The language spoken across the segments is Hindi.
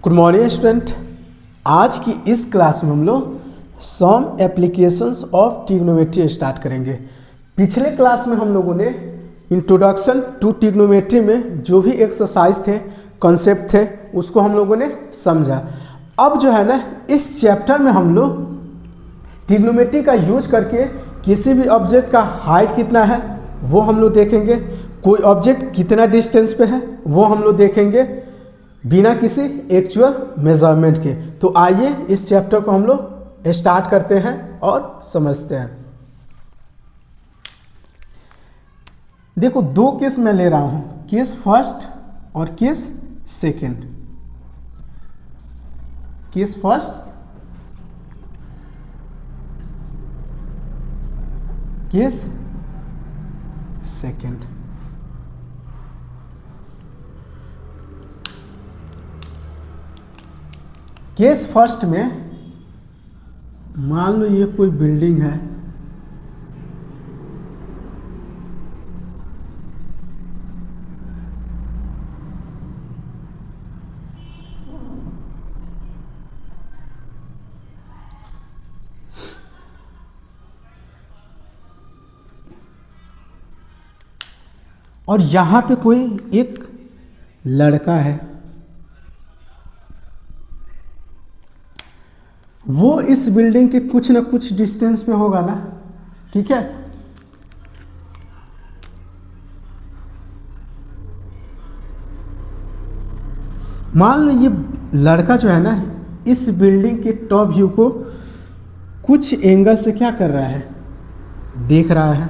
Good morning student. आज की इस क्लास में हम लोग some applications of trigonometry start करेंगे। पिछले क्लास में हम लोगों ने इंट्रोडक्शन टू ट्रिग्नोमेट्री में जो भी एक्सरसाइज थे, कॉन्सेप्ट थे, उसको हम लोगों ने समझा। अब जो है ना, इस चैप्टर में हम लोग ट्रिग्नोमेट्री का यूज करके किसी भी ऑब्जेक्ट का हाइट कितना है वो हम लोग देखेंगे, कोई ऑब्जेक्ट कितना डिस्टेंस पे है वो हम लोग देखेंगे बिना किसी एक्चुअल मेजरमेंट के। तो आइए इस चैप्टर को हम लोग स्टार्ट करते हैं और समझते हैं। देखो, दो केस मैं ले रहा हूं, केस फर्स्ट और case second. Case first, case second. Case first में मान लो ये कोई बिल्डिंग है, और यहां पे कोई एक लड़का है, वो इस बिल्डिंग के कुछ ना कुछ डिस्टेंस पे होगा ना, ठीक है। मान लो ये लड़का जो है ना, इस बिल्डिंग के टॉप व्यू को कुछ एंगल से क्या कर रहा है, देख रहा है।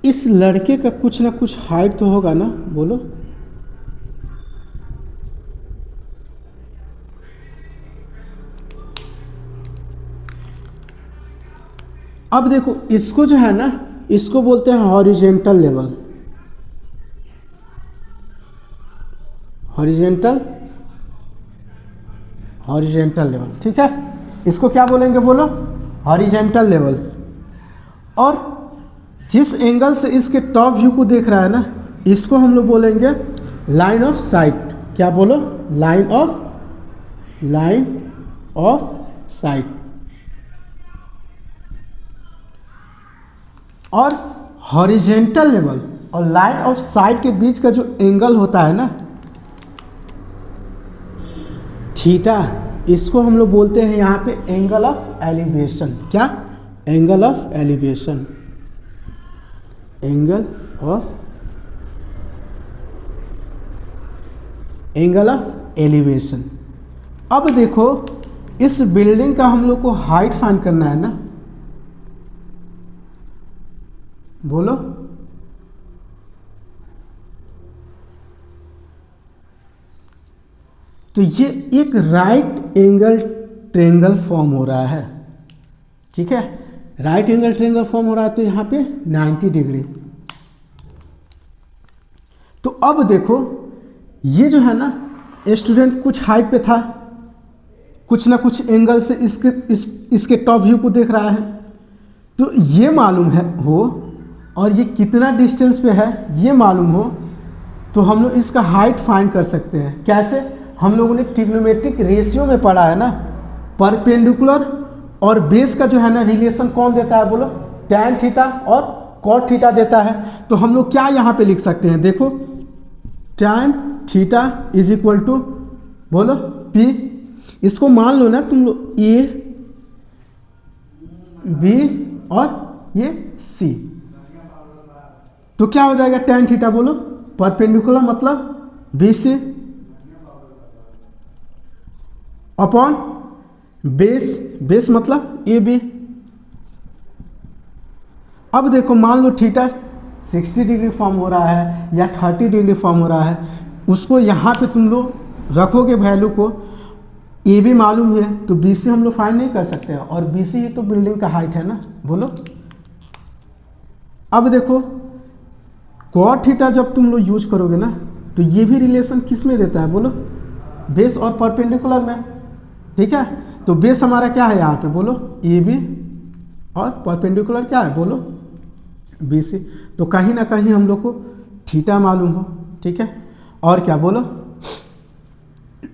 इस लड़के का कुछ ना कुछ हाइट तो होगा ना, बोलो। अब देखो, इसको जो है ना, इसको बोलते हैं हॉरिजेंटल लेवल। हॉरिजेंटल लेवल, ठीक है। इसको क्या बोलेंगे, बोलो, हॉरिजेंटल लेवल। और जिस एंगल से इसके टॉप व्यू को देख रहा है ना, इसको हम लोग बोलेंगे लाइन ऑफ साइट। क्या बोलो, लाइन ऑफ साइट। और हॉरिजेंटल लेवल और लाइन ऑफ साइट के बीच का जो एंगल होता है ना, थीटा, इसको हम लोग बोलते हैं यहाँ पे एंगल ऑफ एलिवेशन। क्या, angle of elevation. Angle of elevation. अब देखो, इस बिल्डिंग का हम लोग को हाइट फाइंड करना है ना, बोलो। तो ये एक राइट एंगल ट्रेंगल फॉर्म हो रहा है, ठीक है। राइट एंगल ट्रेंगल फॉर्म हो रहा है, तो यहां पे 90 डिग्री। तो अब देखो, ये जो है ना स्टूडेंट, कुछ हाइट पे था, कुछ ना कुछ एंगल से इसके टॉप व्यू को देख रहा है। तो ये मालूम है हो, और ये कितना डिस्टेंस पे है ये मालूम हो, तो हम लोग इसका हाइट फाइंड कर सकते हैं। कैसे, हम लोगों ने ट्रिग्नोमेट्रिक रेशियो में पढ़ा है ना, परपेंडिकुलर और बेस का जो है ना रिलेशन कौन देता है, बोलो, टैन थीटा और कॉट थीटा देता है। तो हम लोग क्या यहाँ पे लिख सकते हैं, देखो, tan theta is equal to, बोलो, पी। इसको मान लो ना तुम लोग, ए, बी और ये सी। तो क्या हो जाएगा, टैन थीटा, बोलो, परपेंडिकुलर मतलब बी से अपॉन बेस मतलब ए बी। अब देखो, मान लो थीटा 60 डिग्री फॉर्म हो रहा है या 30 डिग्री फॉर्म हो रहा है, उसको यहाँ पे तुम लोग रखोगे वैल्यू को, ए बी मालूम है, तो बी से हम लोग फाइंड नहीं कर सकते हैं, और बी से ही तो बिल्डिंग का हाइट है ना, बोलो। अब देखो, कॉट थीटा जब तुम लोग यूज करोगे ना, तो ये भी रिलेशन किस में देता है, बोलो, बेस और परपेंडिकुलर में, ठीक है। तो बेस हमारा क्या है यहाँ पे, बोलो, ए बी, और परपेंडिकुलर क्या है, बोलो, बी सी। तो कहीं ना कहीं हम लोग को थीटा मालूम हो, ठीक है। और क्या बोलो,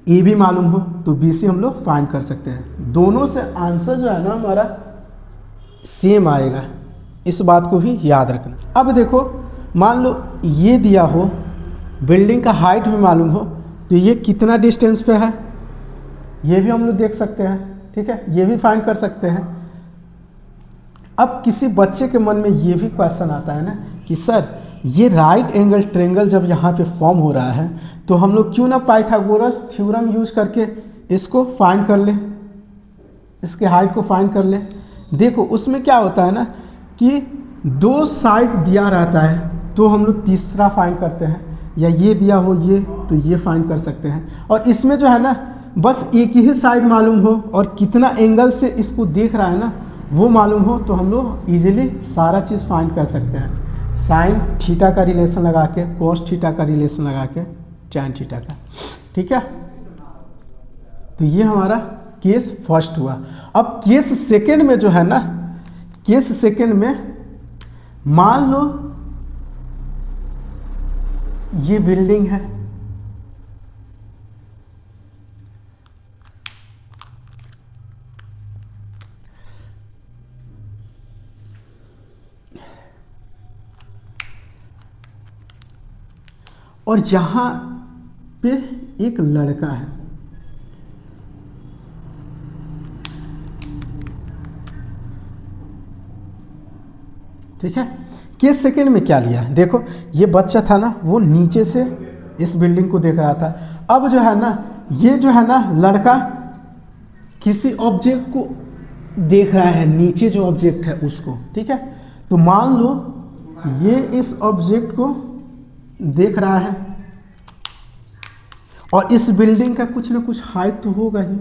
ए भी मालूम हो तो बी सी हम लोग फाइंड कर सकते हैं। दोनों से आंसर जो है ना हमारा सेम आएगा, इस बात को भी याद रखना। अब देखो मान लो ये दिया हो, बिल्डिंग का हाइट भी मालूम हो, तो ये कितना डिस्टेंस पे है ये भी हम लोग देख सकते हैं, ठीक है, ये भी फाइंड कर सकते हैं। अब किसी बच्चे के मन में ये भी क्वेश्चन आता है ना कि सर ये राइट एंगल ट्रायंगल जब यहाँ पे फॉर्म हो रहा है तो हम लोग क्यों ना पाइथागोरस थ्योरम यूज करके इसको फाइंड कर लें, इसके हाइट को फाइंड कर लें। देखो उसमें क्या होता है ना कि दो साइड दिया रहता है तो हम लोग तीसरा फाइंड करते हैं, या ये दिया हो ये तो ये फाइंड कर सकते हैं। और इसमें जो है ना बस एक ही साइड मालूम हो और कितना एंगल से इसको देख रहा है ना वो मालूम हो तो हम लोग ईजिली सारा चीज़ फाइंड कर सकते हैं। साइन थीटा का रिलेशन लगा के, कोस थीटा का रिलेशन लगा के, टैन थीटा का, ठीक है। तो ये हमारा केस फर्स्ट हुआ। अब केस सेकंड में जो है ना, केस सेकंड में मान लो ये बिल्डिंग है, और यहाँ पे एक लड़का है, ठीक है। केस सेकंड में क्या लिया है, देखो ये बच्चा था ना वो नीचे से इस बिल्डिंग को देख रहा था। अब जो है ना ये जो है ना लड़का किसी ऑब्जेक्ट को देख रहा है, नीचे जो ऑब्जेक्ट है उसको, ठीक है। तो मान लो ये इस ऑब्जेक्ट को देख रहा है और इस बिल्डिंग का कुछ ना कुछ हाइट तो होगा ही।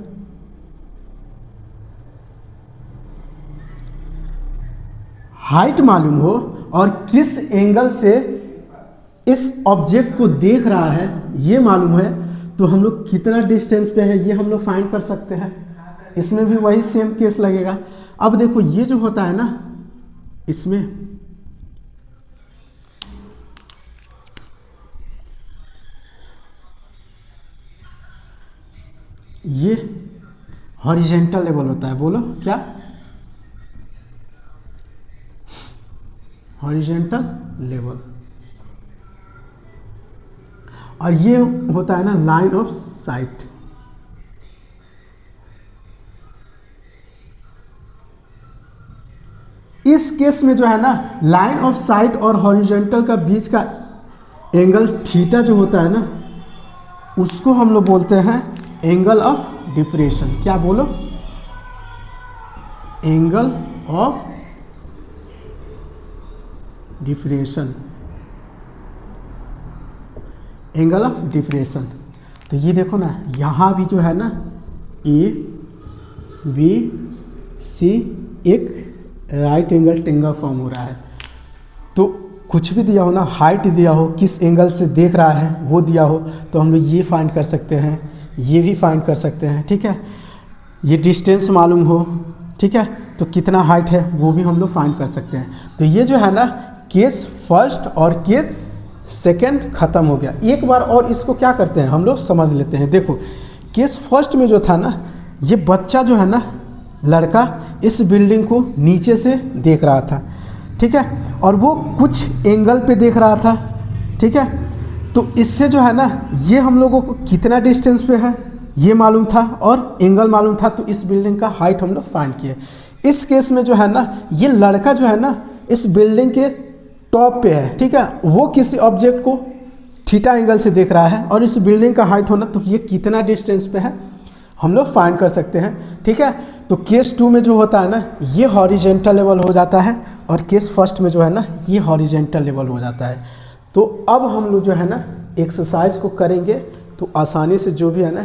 हाइट मालूम हो और किस एंगल से इस ऑब्जेक्ट को देख रहा है ये मालूम है तो हम लोग कितना डिस्टेंस पे है ये हम लोग फाइंड कर सकते हैं। इसमें भी वही सेम केस लगेगा। अब देखो ये जो होता है ना इसमें ये हॉरिजेंटल लेवल होता है, बोलो क्या, हॉरिजेंटल लेवल, और ये होता है ना लाइन ऑफ साइट। इस केस में जो है ना लाइन ऑफ साइट और हॉरिजेंटल का बीच का एंगल थीटा जो होता है ना उसको हम लोग बोलते हैं एंगल ऑफ डिफरेंशन। क्या बोलो, एंगल ऑफ डिफरेंशन, एंगल ऑफ डिफरेंशन। तो ये देखो ना यहाँ भी जो है ना ए बी सी एक राइट एंगल ट्रायंगल फॉर्म हो रहा है। तो कुछ भी दिया हो ना, हाइट दिया हो, किस एंगल से देख रहा है वो दिया हो तो हम लोग ये फाइंड कर सकते हैं, ये भी फाइंड कर सकते हैं, ठीक है। ये डिस्टेंस मालूम हो, ठीक है, तो कितना हाइट है वो भी हम लोग फाइंड कर सकते हैं। तो ये जो है ना केस फर्स्ट और केस सेकंड खत्म हो गया। एक बार और इसको क्या करते हैं हम लोग समझ लेते हैं। देखो केस फर्स्ट में जो था ना ये बच्चा जो है ना लड़का इस बिल्डिंग को नीचे से देख रहा था, ठीक है, और वो कुछ एंगल पे देख रहा था, ठीक है। तो इससे जो है ना ये हम लोगों को कितना डिस्टेंस पे है ये मालूम था और एंगल मालूम था, तो इस बिल्डिंग का हाइट हम लोग फाइंड किए। इस केस में जो है ना ये लड़का जो है ना इस बिल्डिंग के टॉप पे है, ठीक है, वो किसी ऑब्जेक्ट को थीटा एंगल से देख रहा है और इस बिल्डिंग का हाइट होना तो ये कितना डिस्टेंस पे है हम लोग फाइंड कर सकते हैं, ठीक है। तो केस 2 में जो होता है ना ये हॉरिजेंटल लेवल हो जाता है और केस फर्स्ट में जो है ना ये हॉरिजेंटल लेवल हो जाता है। तो अब हम लोग जो है ना एक्सरसाइज को करेंगे तो आसानी से जो भी है ना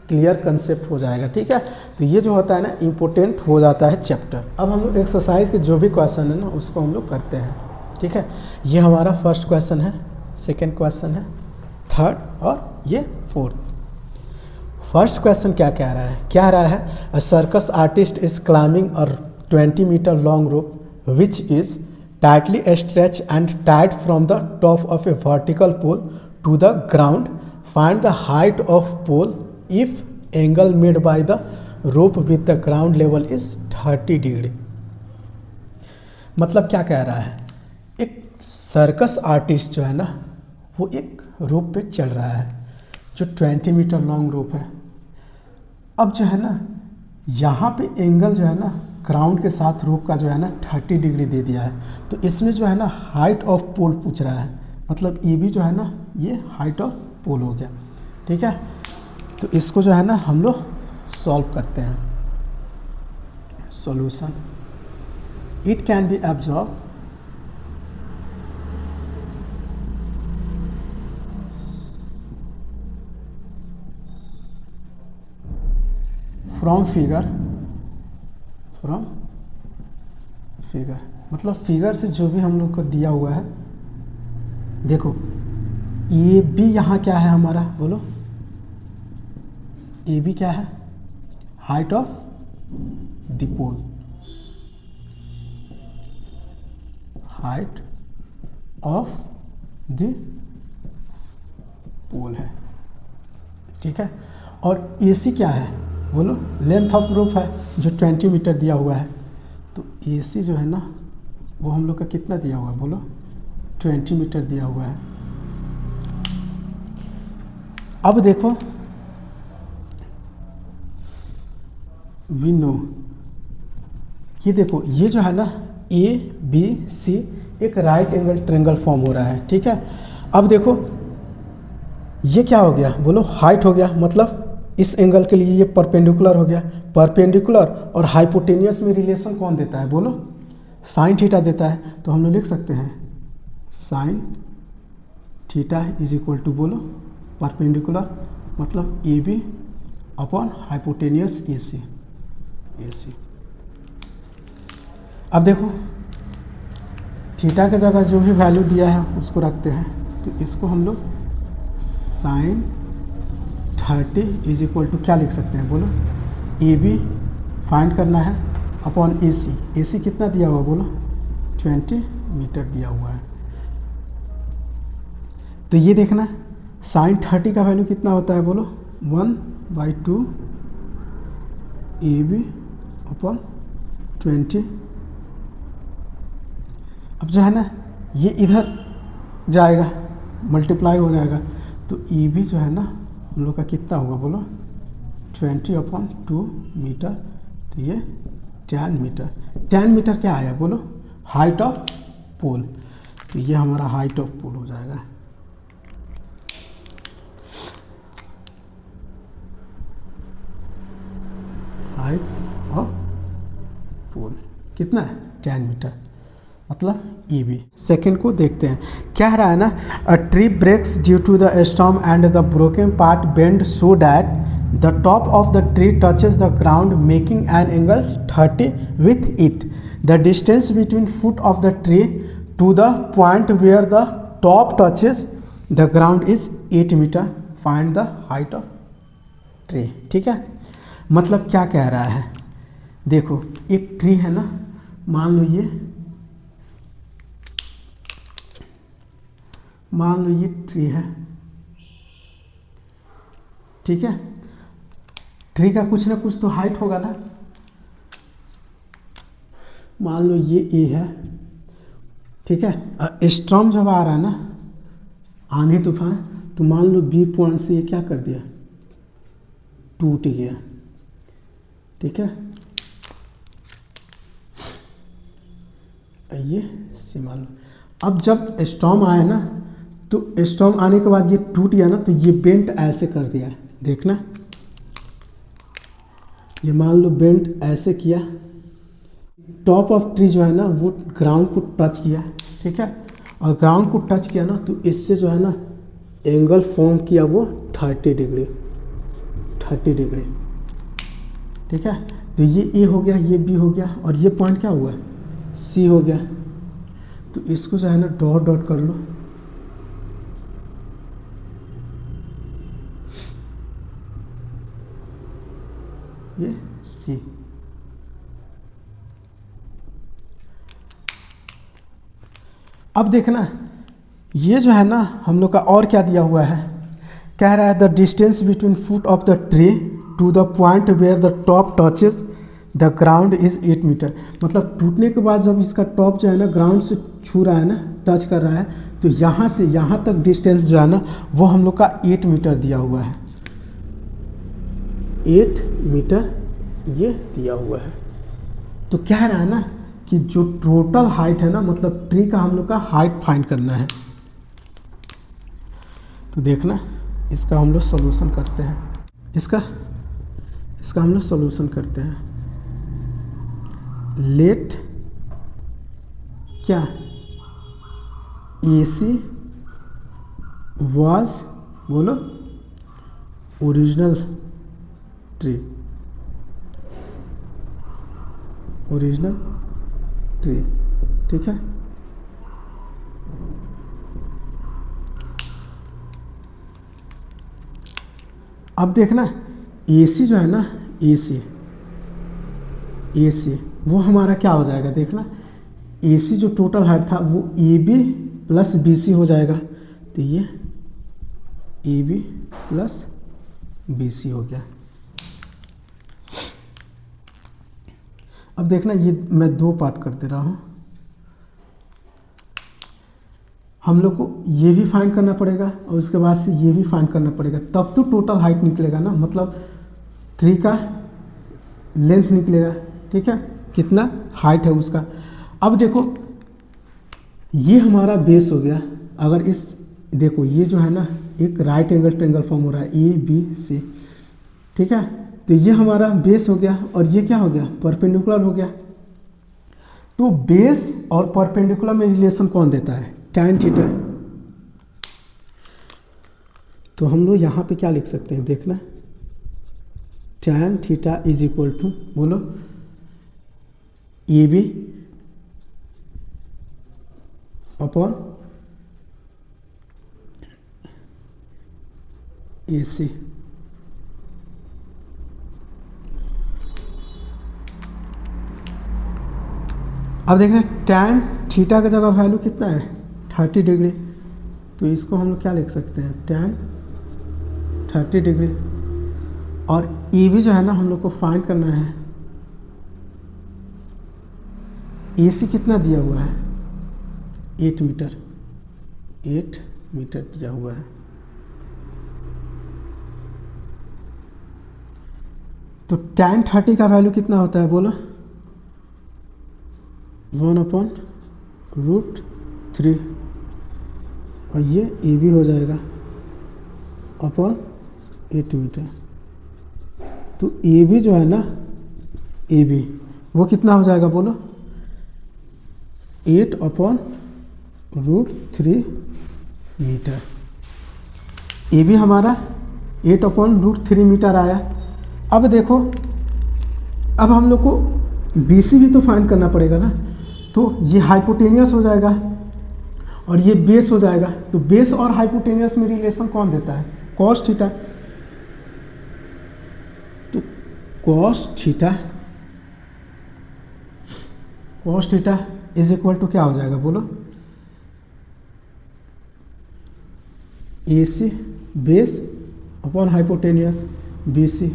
क्लियर कंसेप्ट हो जाएगा, ठीक है। तो ये जो होता है ना इम्पोर्टेंट हो जाता है चैप्टर। अब हम लोग एक्सरसाइज के जो भी क्वेश्चन है ना उसको हम लोग करते हैं, ठीक है। ये हमारा फर्स्ट क्वेश्चन है, सेकंड क्वेश्चन है, थर्ड और ये फोर्थ। फर्स्ट क्वेश्चन क्या कह रहा है, क्या रहा है, a circus artist is climbing a 20 metre long rope which is tightly stretch and tied from the top of a vertical pole to the ground find the height of pole if angle made by the rope with the ground level is 30 degree. मतलब क्या कह रहा है, एक सर्कस आर्टिस्ट जो है ना वो एक रोप पे चल रहा है जो 20 मीटर लॉन्ग रोप है। अब जो है ना यहाँ पे एंगल जो है ना ग्राउंड के साथ रोप का जो है ना 30 डिग्री दे दिया है, तो इसमें जो है ना हाइट ऑफ पोल पूछ रहा है, मतलब ये भी जो है ना ये हाइट ऑफ पोल हो गया। ठीक है, तो इसको जो है ना हम लोग सॉल्व करते हैं। Solution, it can be absorb from figure मतलब फिगर से जो भी हम लोग को दिया हुआ है। देखो ए बी यहाँ क्या है हमारा, बोलो ए बी क्या है, height of the pole, height of the pole है। ठीक है, और ए सी क्या है, बोलो लेंथ ऑफ रोप है जो 20 मीटर दिया हुआ है, तो ए सी जो है ना वो हम लोग का कितना दिया हुआ है, बोलो 20 मीटर दिया हुआ है। अब देखो वी नो ये देखो ये जो है ना ए बी सी एक राइट एंगल ट्रायंगल फॉर्म हो रहा है। ठीक है, अब देखो ये क्या हो गया, बोलो हाइट हो गया, मतलब इस एंगल के लिए ये परपेंडिकुलर हो गया। परपेंडिकुलर और हाइपोटेनियस में रिलेशन कौन देता है, बोलो साइन थीटा देता है। तो हम लोग लिख सकते हैं sine theta is equal to, बोलो परपेंडिकुलर मतलब A B upon hypotenuse A C. अब देखो थीटा की जगह जो भी वैल्यू दिया है उसको रखते हैं, तो इसको हम लोग साइन 30 इज इक्वल टू क्या लिख सकते हैं, बोलो ए बी फाइंड करना है अपॉन ए सी कितना दिया हुआ, बोलो 20 मीटर दिया हुआ है। तो ये देखना साइन 30 का वैल्यू कितना होता है, बोलो 1/2 ए बी अपॉन 20। अब जो है ना ये इधर जाएगा मल्टीप्लाई हो जाएगा, तो ई भी जो है ना हम लोग का कितना होगा, बोलो 20/2 मीटर, तो ये 10 मीटर। 10 मीटर क्या आया, बोलो हाइट ऑफ पोल, तो ये हमारा हाइट ऑफ पोल हो जाएगा। हाइट ऑफ पोल कितना है, 10 मीटर, मतलब ई बी। सेकेंड को देखते हैं, क्या रहा है ना, a tree breaks due to the storm and the broken part bend so that the top of the tree touches the ground making an angle 30 with it. The distance between foot of the tree to the point where the top touches the ground is 8 metre. Find the height of tree. ठीक है, मतलब क्या कह रहा है, देखो एक ट्री है ना, मान लो ये ट्री है। ठीक है, ट्री का कुछ ना कुछ तो हाइट होगा ना, मान लो ये ए है। ठीक है, स्टॉर्म जब आ रहा है ना, आंधी तूफान, तो मान लो बी पॉइंट से ये क्या कर दिया, टूट गया। ठीक है, ये से मान लो, अब जब स्टॉर्म आया ना, तो स्टॉर्म आने के बाद ये टूट गया ना, तो ये बेंट ऐसे कर दिया, देखना ये मान लो बेंट ऐसे किया, टॉप ऑफ ट्री जो है ना वो ग्राउंड को टच किया। ठीक है, और ग्राउंड को टच किया ना, तो इससे जो है ना एंगल फॉर्म किया वो 30 डिग्री। ठीक है, तो ये ए हो गया, ये बी हो गया, और ये पॉइंट क्या हुआ, सी हो गया। तो इसको जो है ना डॉट डॉट कर लो, ये सी। अब देखना ये जो है ना हम लोग का और क्या दिया हुआ है, कह रहा है the distance between foot of the tree to the point where the top touches the ground is 8 metre. मतलब टूटने के बाद जब इसका टॉप जो है ना ग्राउंड से छू रहा है ना, टच कर रहा है, तो यहाँ से यहाँ तक डिस्टेंस जो है ना वो हम लोग का 8 मीटर दिया हुआ है। 8 मीटर ये दिया हुआ है। तो कह रहा है ना कि जो टोटल हाइट है ना, मतलब ट्री का हम लोग का हाइट फाइंड करना है। तो देखना, इसका हम लोग सॉल्यूशन करते हैं। इसका हम लोग सॉल्यूशन करते हैं। लेट क्या AC was बोलो ओरिजिनल ट्री, ओरिजिनल ट्री, ठीक है। अब देखना AC जो है ना, AC वो हमारा क्या हो जाएगा, देखना AC जो टोटल हाइट था वो AB प्लस BC हो जाएगा। तो ये AB प्लस BC हो गया। अब देखना, ये मैं 2 पार्ट कर दे रहा हूँ। हम लोग को ये भी फाइंड करना पड़ेगा और उसके बाद से ये भी फाइंड करना पड़ेगा, तब तो टोटल हाइट निकलेगा ना, मतलब ट्री का लेंथ निकलेगा, ठीक है, कितना हाइट है उसका। अब देखो ये हमारा बेस हो गया। अगर इस देखो ये जो है ना एक राइट एंगल ट्रायंगल फॉर्म हो रहा है ABC, ठीक है। तो ये हमारा बेस हो गया और ये क्या हो गया, परपेंडिकुलर हो गया। तो बेस और परपेंडिकुलर में रिलेशन कौन देता है, tan थीटा। तो हम लोग यहाँ पे क्या लिख सकते हैं, देखना tan theta is equal to बोलो AB अपॉन AC। अब देखना tan थीटा का जगह वैल्यू कितना है 30 डिग्री, तो इसको हम लोग क्या लिख सकते हैं, tan 30 डिग्री। और AB जो है ना हम लोग को फाइंड करना है, AC कितना दिया हुआ है 8 मीटर, 8 मीटर दिया हुआ है। तो tan 30 का वैल्यू कितना होता है बोलो, 1/√3 और ये AB हो जाएगा अपॉन 8 मीटर। तो AB जो है ना, AB वो कितना हो जाएगा बोलो 8/√3 मीटर। AB हमारा 8/√3 मीटर आया। अब देखो, अब हम लोग को BC भी तो फाइंड करना पड़ेगा ना, तो ये हाइपोटेनियस हो जाएगा और ये बेस हो जाएगा। तो बेस और हाइपोटेनियस में रिलेशन कौन देता है, cos थीटा। तो cos theta is equal to क्या हो जाएगा बोलो, AC base upon hypotenuse BC।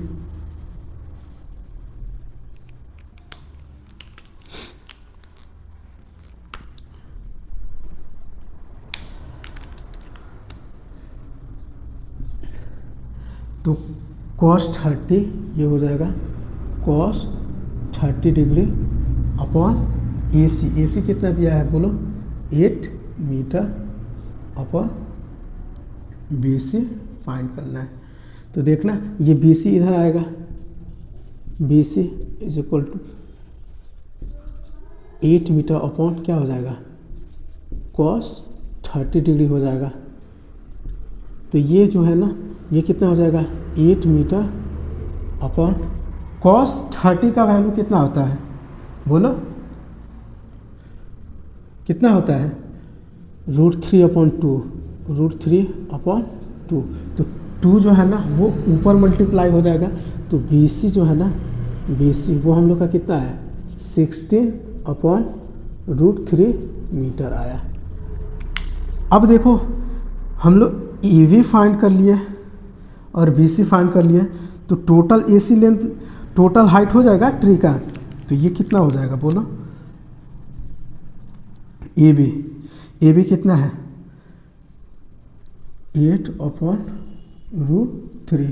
तो cos 30 ये हो जाएगा cos 30 डिग्री अपॉन AC कितना दिया है बोलो 8 मीटर अपॉन BC फाइंड करना है। तो देखना ये BC इधर आएगा, BC is equal to 8 metre upon क्या हो जाएगा cos 30 डिग्री हो जाएगा। तो ये जो है ना ये कितना हो जाएगा 8 मीटर अपॉन cos 30 का वैल्यू कितना होता है बोलो, कितना होता है √3/2, √3/2। तो 2 जो है ना वो ऊपर मल्टीप्लाई हो जाएगा। तो BC जो है ना, BC वो हम लोग का कितना है 16/√3 मीटर आया। अब देखो हम लोग AB फाइंड कर लिए, और BC फाइंड कर लिए, तो total AC length, total height हो जाएगा ट्री का, तो ये कितना हो जाएगा बोलो? AB कितना है? 8/√3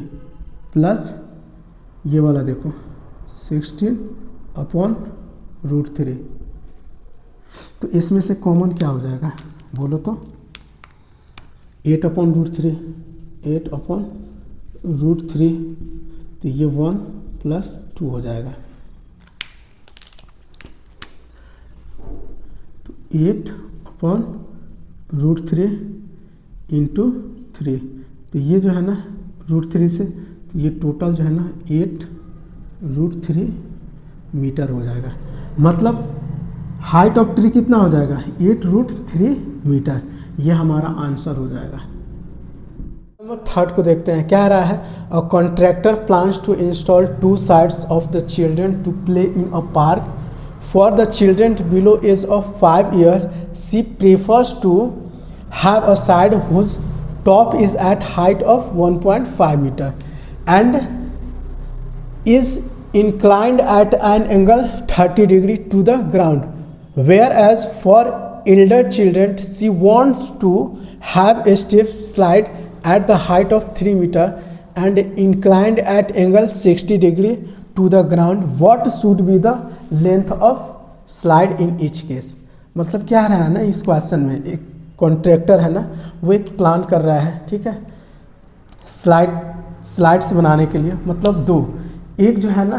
प्लस ये वाला देखो 16/√3। तो इसमें से कॉमन क्या हो जाएगा बोलो तो? 8/√3, 8/√3, तो ये 1 + 2 हो जाएगा। तो 8/√3 इंटू 3, तो ये जो है ना √3 से, तो ये टोटल जो है ना 8√3 मीटर हो जाएगा। मतलब हाइट ऑफ ट्री कितना हो जाएगा? 8√3 मीटर। ये हमारा आंसर हो जाएगा। नंबर 3 को देखते हैं, क्या रहा है? A contractor plans to install 2 slides of the children to play in a park for the children below age of 5 years. She prefers to have a slide whose top is at height of 1.5 metre and is inclined at an angle 30 degree to the ground, whereas for elder children she wants to have a step slide at the height of 3 meter and inclined at angle 60 degree to the ground. What should be the length of slide in each case? मतलब क्या रहा है ना इस क्वेश्चन में, एक कॉन्ट्रैक्टर है ना, वो एक प्लान कर रहा है, ठीक है, स्लाइड्स बनाने के लिए, मतलब 2, एक जो है ना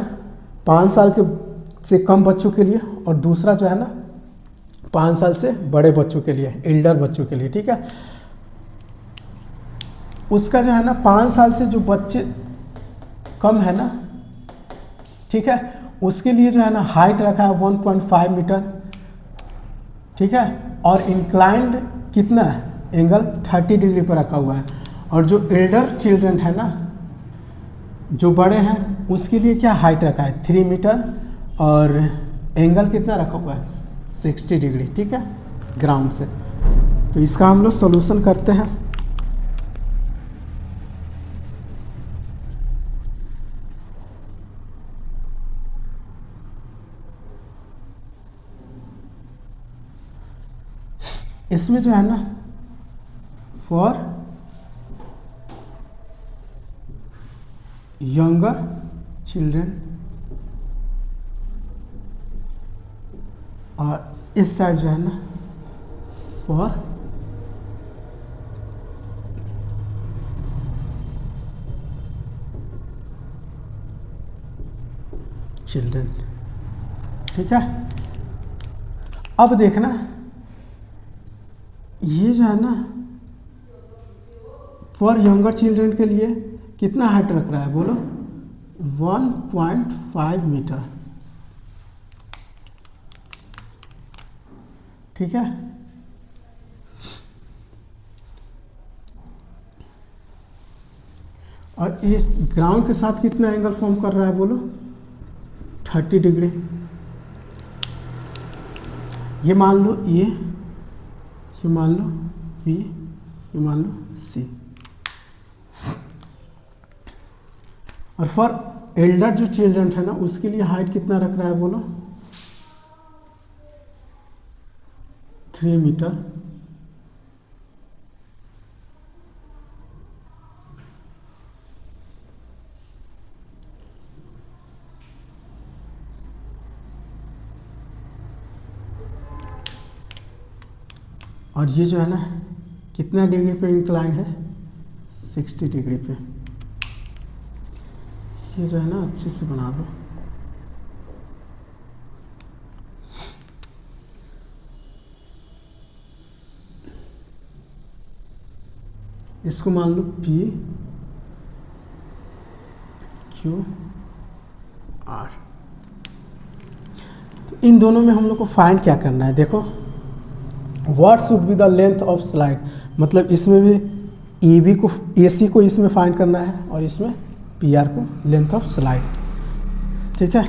5 साल के से कम बच्चों के लिए और दूसरा जो है ना 5 साल से बड़े बच्चों के लिए, एल्डर बच्चों के लिए, ठीक है। उसका जो है ना 5 साल से जो बच्चे कम है ना, ठीक है, उसके लिए जो है ना हाइट रखा है 1.5 मीटर, ठीक है, और इंक्लाइंड कितना है? एंगल 30 डिग्री पर रखा हुआ है। और जो एल्डर चिल्ड्रन है ना, जो बड़े हैं, उसके लिए क्या हाइट रखा है? 3 मीटर और एंगल कितना रखा हुआ है? 60 डिग्री, ठीक है, ग्राउंड से। तो इसका हम लोग सॉल्यूशन करते हैं। इसमें जो है ना फॉर यंगर चिल्ड्रन, और इस साइड जो है ना फॉर चिल्ड्रन, ठीक है। अब देखना, ये जो है ना फॉर यंगर चिल्ड्रन के लिए कितना हाइट रख रहा है बोलो? 1.5 मीटर, ठीक है। और इस ग्राउंड के साथ कितना एंगल फॉर्म कर रहा है बोलो? 30 डिग्री। ये मान लो ये मान लो B, ये मान लो C। और फॉर एल्डर जो चिल्ड्रन है ना, उसके लिए हाइट कितना रख रहा है बोलो? 3 मीटर। और ये जो है ना कितना डिग्री पे इंक्लाइन है? 60 डिग्री पे। ये जो है ना अच्छे से बना लो। इसको मान लो P Q R। तो इन दोनों में हम लोग को फाइंड क्या करना है? देखो, what should be the length of slide, मतलब इसमें भी AB को, AC को इसमें फाइंड करना है और इसमें PR को लेंथ ऑफ स्लाइड, ठीक है।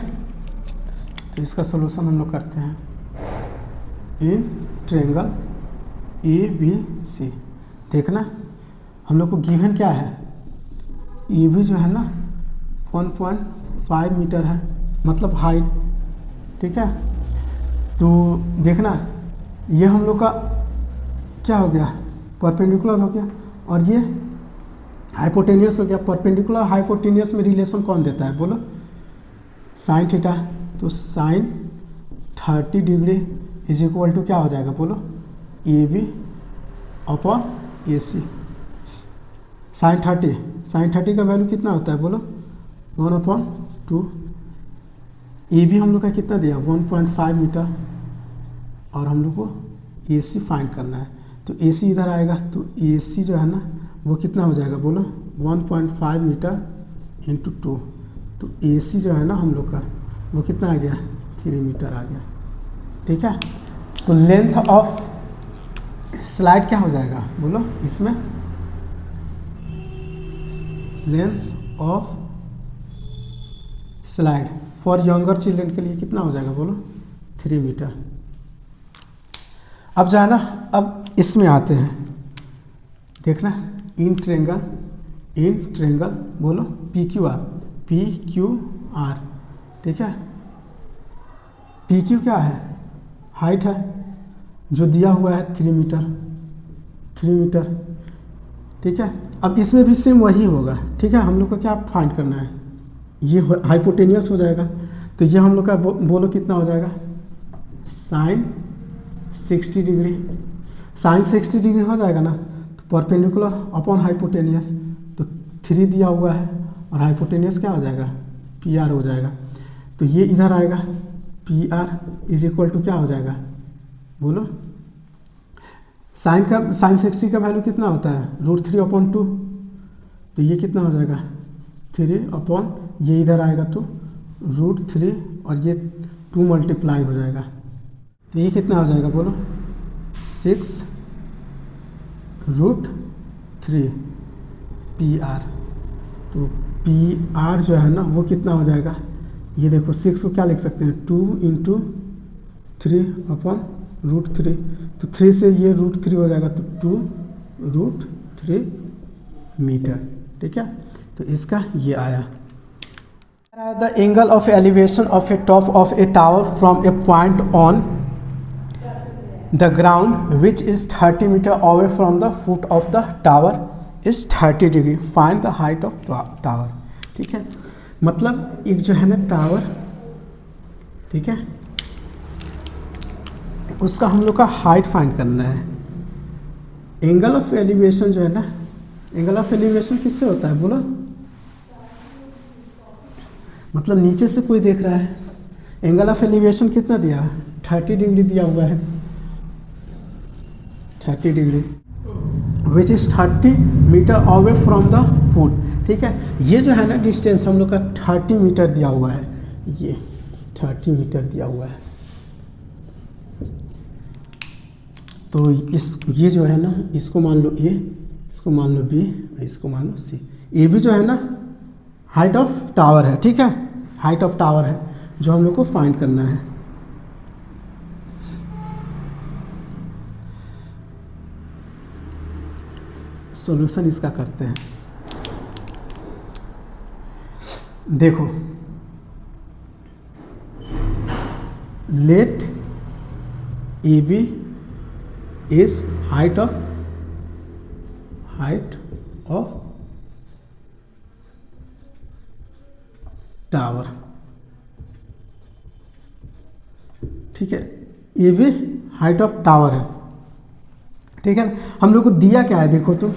तो इसका सलूशन हम लोग करते हैं इन ट्रायंगल ABC। देखना, हम लोग को गिवन क्या है? ये भी जो है ना 1.5 मीटर है, मतलब हाइट। ठीक है, तो देखना ये हम लोग का क्या हो गया, परपेंडिकुलर हो गया, और ये हाइपोटेनियस हो गया। परपेंडिकुलर हाइपोटेनियस में रिलेशन कौन देता है बोलो, साइन थीटा। तो sine 30 degree is equal to क्या हो जाएगा बोलो, A B upon A C. Sine 30 का वैल्यू कितना होता है बोलो, 1/2। ए बी हम लोग का कितना दिया, 1.5 मीटर, और हम लोग को ए सी फाइंड करना है। तो ए सी इधर आएगा, तो ए सी जो है ना वो कितना हो जाएगा बोलो, 1.5 मीटर इंटू 2। तो ए सी जो है ना हम लोग का वो कितना आ गया, 3 मीटर आ गया। ठीक है, तो लेंथ ऑफ स्लाइड क्या हो जाएगा बोलो, इसमें length of slide for younger children के लिए कितना हो जाएगा बोलो, 3 मीटर। अब जो है ना, अब इसमें आते हैं, देखना इन ट्रेंगल बोलो पी क्यू आर। ठीक है, पी क्यू क्या है, हाइट है जो दिया हुआ है 3 मीटर। ठीक है, अब इसमें भी सेम वही होगा। ठीक है, हम लोग को क्या फाइंड करना है, ये हाइपोटेनियस हो जाएगा, तो ये हम लोग का बोलो कितना हो जाएगा, साइन 60 डिग्री। साइन 60 डिग्री हो जाएगा ना, तो परपेंडिकुलर अपॉन हाइपोटेनियस, तो 3 दिया हुआ है, और हाइपोटेनियस क्या हो जाएगा, पी आर हो जाएगा। तो ये इधर आएगा, P R is equal to क्या हो जाएगा बोलो, साइन 60 का वैल्यू कितना होता है, √3/2। तो ये कितना हो जाएगा, 3 अपॉन ये इधर आएगा तो √3, और ये 2 मल्टीप्लाई हो जाएगा। तो ये कितना हो जाएगा बोलो, 6√3 पी आर। तो पी आर जो है ना वो कितना हो जाएगा, ये देखो 6 को क्या लिख सकते हैं, 2 × 3/√3। तो 3 से ये √3 हो जाएगा, तो 2√3 मीटर। ठीक है, तो इसका ये आया। The angle of elevation of a top of a tower from a point on the ground which is 30 metre away from the foot of the tower is 30 degree, find the height of tower. ठीक है, मतलब एक जो है ना टावर, ठीक है, उसका हम लोग का हाइट फाइंड करना है। एंगल ऑफ एलिवेशन जो है ना, एंगल ऑफ एलिवेशन किससे होता है बोलो, मतलब नीचे से कोई देख रहा है, एंगल ऑफ एलिवेशन कितना दिया है, 30 डिग्री दिया हुआ है, 30 degree which is 30 metre away from the foot. ठीक है, ये जो है ना डिस्टेंस हम लोग का 30 मीटर दिया हुआ है, ये 30 मीटर दिया हुआ है। तो ये जो है ना, इसको मान लो ए, इसको मान लो बी, इसको मान लो सी। ए भी जो है ना हाइट ऑफ टावर है। ठीक है, हाइट ऑफ टावर है जो हम लोग को फाइंड करना है। सॉल्यूशन इसका करते हैं। देखो, let A B is height of tower. ठीक है, ये भी हाइट ऑफ टावर है। ठीक है, हम लोग को दिया क्या है, देखो तो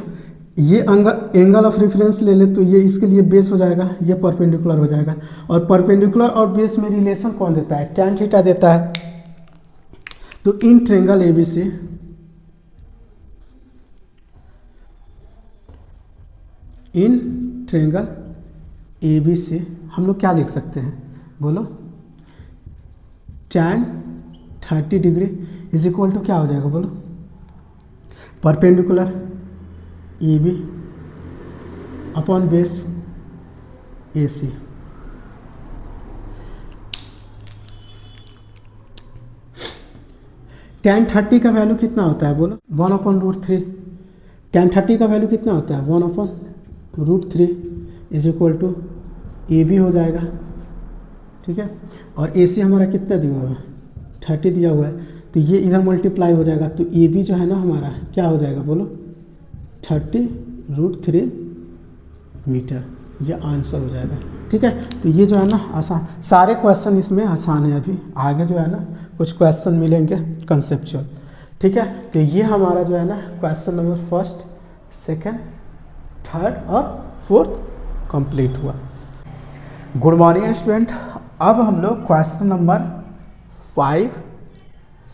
ये एंगल ऑफ रेफरेंस ले ले, तो ये इसके लिए बेस हो जाएगा, ये परपेंडिकुलर हो जाएगा। और परपेंडिकुलर और बेस में रिलेशन कौन देता है, tan थीटा देता है। तो in triangle A B C, in triangle A B C हम लोग क्या लिख सकते हैं बोलो, tan 30 degree is equal to क्या हो जाएगा बोलो, perpendicular A B upon base A C. tan 30 का वैल्यू कितना होता है बोलो, 1/√3। tan 30 का वैल्यू कितना होता है, 1/√3। Is equal to A B हो जाएगा, ठीक है। और ए सी हमारा कितना दिया हुआ है, 30 दिया हुआ है, तो ये इधर मल्टीप्लाई हो जाएगा, तो ए बी जो है ना हमारा क्या हो जाएगा बोलो, 30√3 मीटर, ये आंसर हो जाएगा, ठीक है। तो ये जो है ना आसान, सारे क्वेश्चन इसमें आसान है। अभी आगे जो है ना कुछ क्वेश्चन मिलेंगे कंसेप्चुअल, ठीक है। तो ये हमारा जो है ना question number first, second, third और फोर्थ कंप्लीट हुआ। Good morning student. अब हम लोग क्वेश्चन नंबर 5,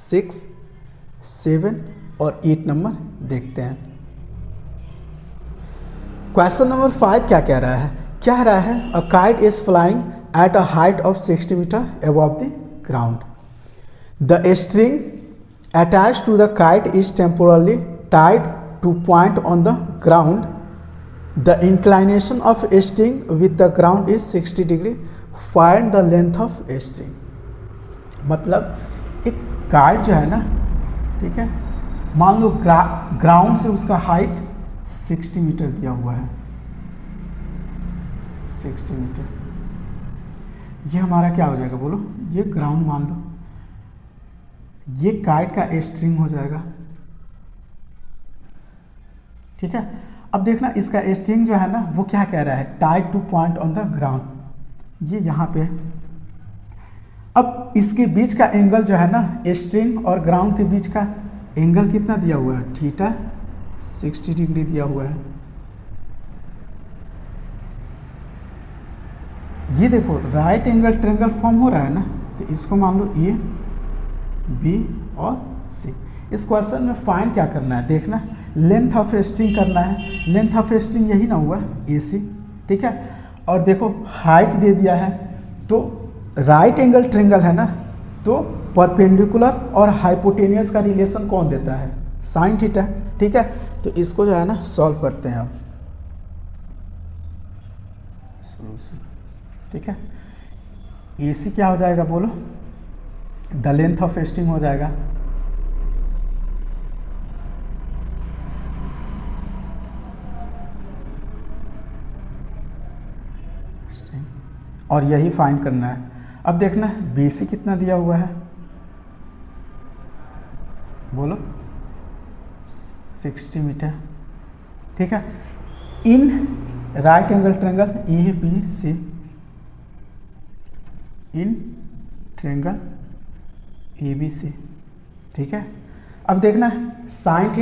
6, 7 और 8 नंबर देखते हैं। क्वेश्चन नंबर 5 क्या कह रहा है, क्या रहा है, a kite is flying at a height of 60 metre above the ground, the string attached to the kite is temporarily tied to point on the ground, the inclination of string with the ground is 60 degree, find the length of string. मतलब एक काइट जो है ना, ठीक है, मान लो ग्राउंड से उसका हाइट 60 मीटर दिया हुआ है, 60 मीटर, ये हमारा क्या हो जाएगा बोलो, ये ग्राउंड मान लो, ये काइट का स्ट्रिंग हो जाएगा, ठीक है। अब देखना इसका स्ट्रिंग जो है ना वो क्या कह रहा है, Tide to point on the ground, ये यहाँ पे है। अब इसके बीच का एंगल जो है ना, स्ट्रिंग और ग्राउंड के बीच का एंगल कितना दिया हुआ है, थीटा 60 डिग्री दिया हुआ है। ये देखो राइट एंगल ट्रायंगल फॉर्म हो रहा है ना, तो इसको मान लो ए, बी और सी। इस क्वेश्चन में फाइंड क्या करना है, देखना लेंथ ऑफ स्ट्रिंग करना है। लेंथ ऑफ स्ट्रिंग यही ना हुआ ए सी, ठीक है। और देखो हाइट दे दिया है, तो राइट एंगल ट्रायंगल है ना, तो परपेंडिकुलर और हाइपोटेनियस का रिलेशन कौन देता है, साइन थीटा, ठीक है। तो इसको जो है ना सॉल्व करते हैं अब, ठीक है। ए सी क्या हो जाएगा बोलो, द लेंथ ऑफ स्ट्रिंग हो जाएगा, और यही फाइंड करना है। अब देखना बी सी कितना दिया हुआ है बोलो, 60 मीटर, ठीक है। In right angle triangle A B C, in triangle A B C, ठीक है। अब देखना sine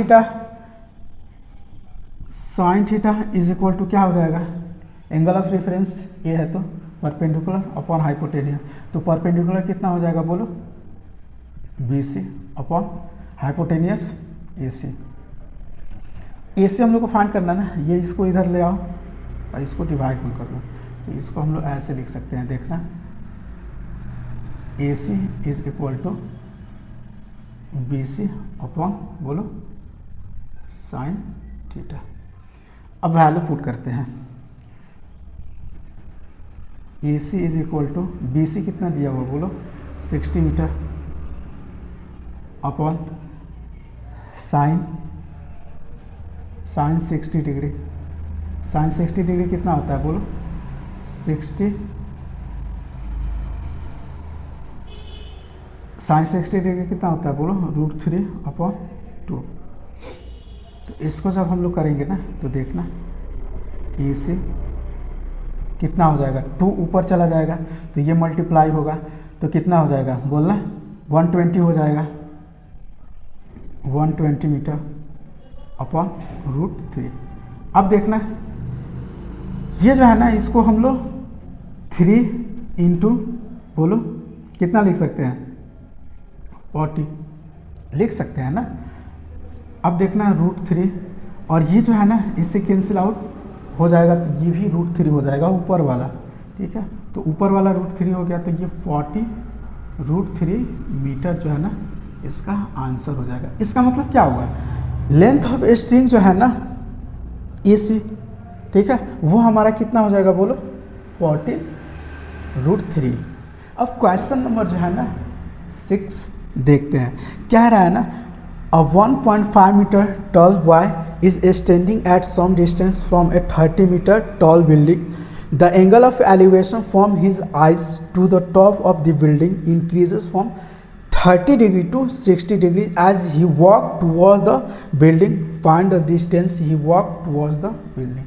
theta is equal to क्या हो जाएगा, एंगल ऑफ रेफरेंस ए है तो परपेंडिकुलर अपॉन हाइपोटेनियस, तो परपेंडिकुलर कितना हो जाएगा बोलो, B C upon hypotenuse A C. A C हम लोग को फाइंड करना ना, ये इसको इधर ले आओ और इसको डिवाइड में कर लो, तो इसको हम लोग ऐसे लिख सकते हैं, देखना A C is equal to B C upon बोलो साइन थीटा। अब वैल्यू पुट करते हैं, A C is equal to B C कितना दिया हुआ बोलो, 60 metre upon sine 60 degree, sine 60 degree कितना होता है बोलो, 60 साइन 60 डिग्री कितना होता है बोलो, √3 अपॉन 2। तो इसको जब हम लोग करेंगे ना, तो देखना ए सी कितना हो जाएगा, 2 ऊपर चला जाएगा तो ये मल्टीप्लाई होगा, तो कितना हो जाएगा बोलना, 120 हो जाएगा, 120 मीटर अपॉन √3। अब देखना ये जो है ना, इसको हम लोग 3 इंटू बोलो कितना लिख सकते हैं, 40 लिख सकते हैं ना। अब देखना √3, और ये जो है ना इससे कैंसिल आउट हो जाएगा, तो ये भी √3 हो जाएगा ऊपर वाला, ठीक है। तो ऊपर वाला √3 हो गया, तो ये 40 √3 मीटर जो है ना इसका आंसर हो जाएगा। इसका मतलब क्या हुआ, लेंथ ऑफ स्ट्रिंग जो है ना ए सी, ठीक है, वो हमारा कितना हो जाएगा बोलो, 40 √3। अब क्वेश्चन नंबर जो है ना 6 देखते हैं, क्या रहा है ना, a 1.5 meter tall boy is standing at some distance from a 30 meter tall building the angle of elevation from his eyes to the top of the building increases from 30 degree to 60 degree as he walk toward the building, find the distance he walk toward the building.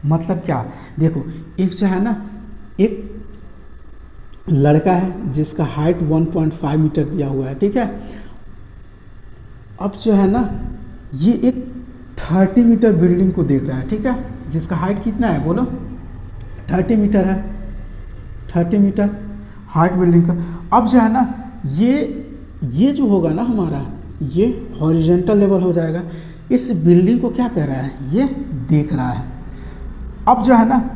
मतलब क्या, देखो एक जो है ना, एक लड़का है जिसका हाइट 1.5 मीटर दिया हुआ है, ठीक है। अब जो है ना, ये एक 30 मीटर बिल्डिंग को देख रहा है, ठीक है, जिसका हाइट कितना है बोलो, 30 मीटर है, 30 मीटर हाइट बिल्डिंग का। अब जो है ना, ये जो होगा ना हमारा, ये हॉरिजॉन्टल लेवल हो जाएगा। इस बिल्डिंग को क्या कह रहा है, ये देख रहा है। अब जो है ना,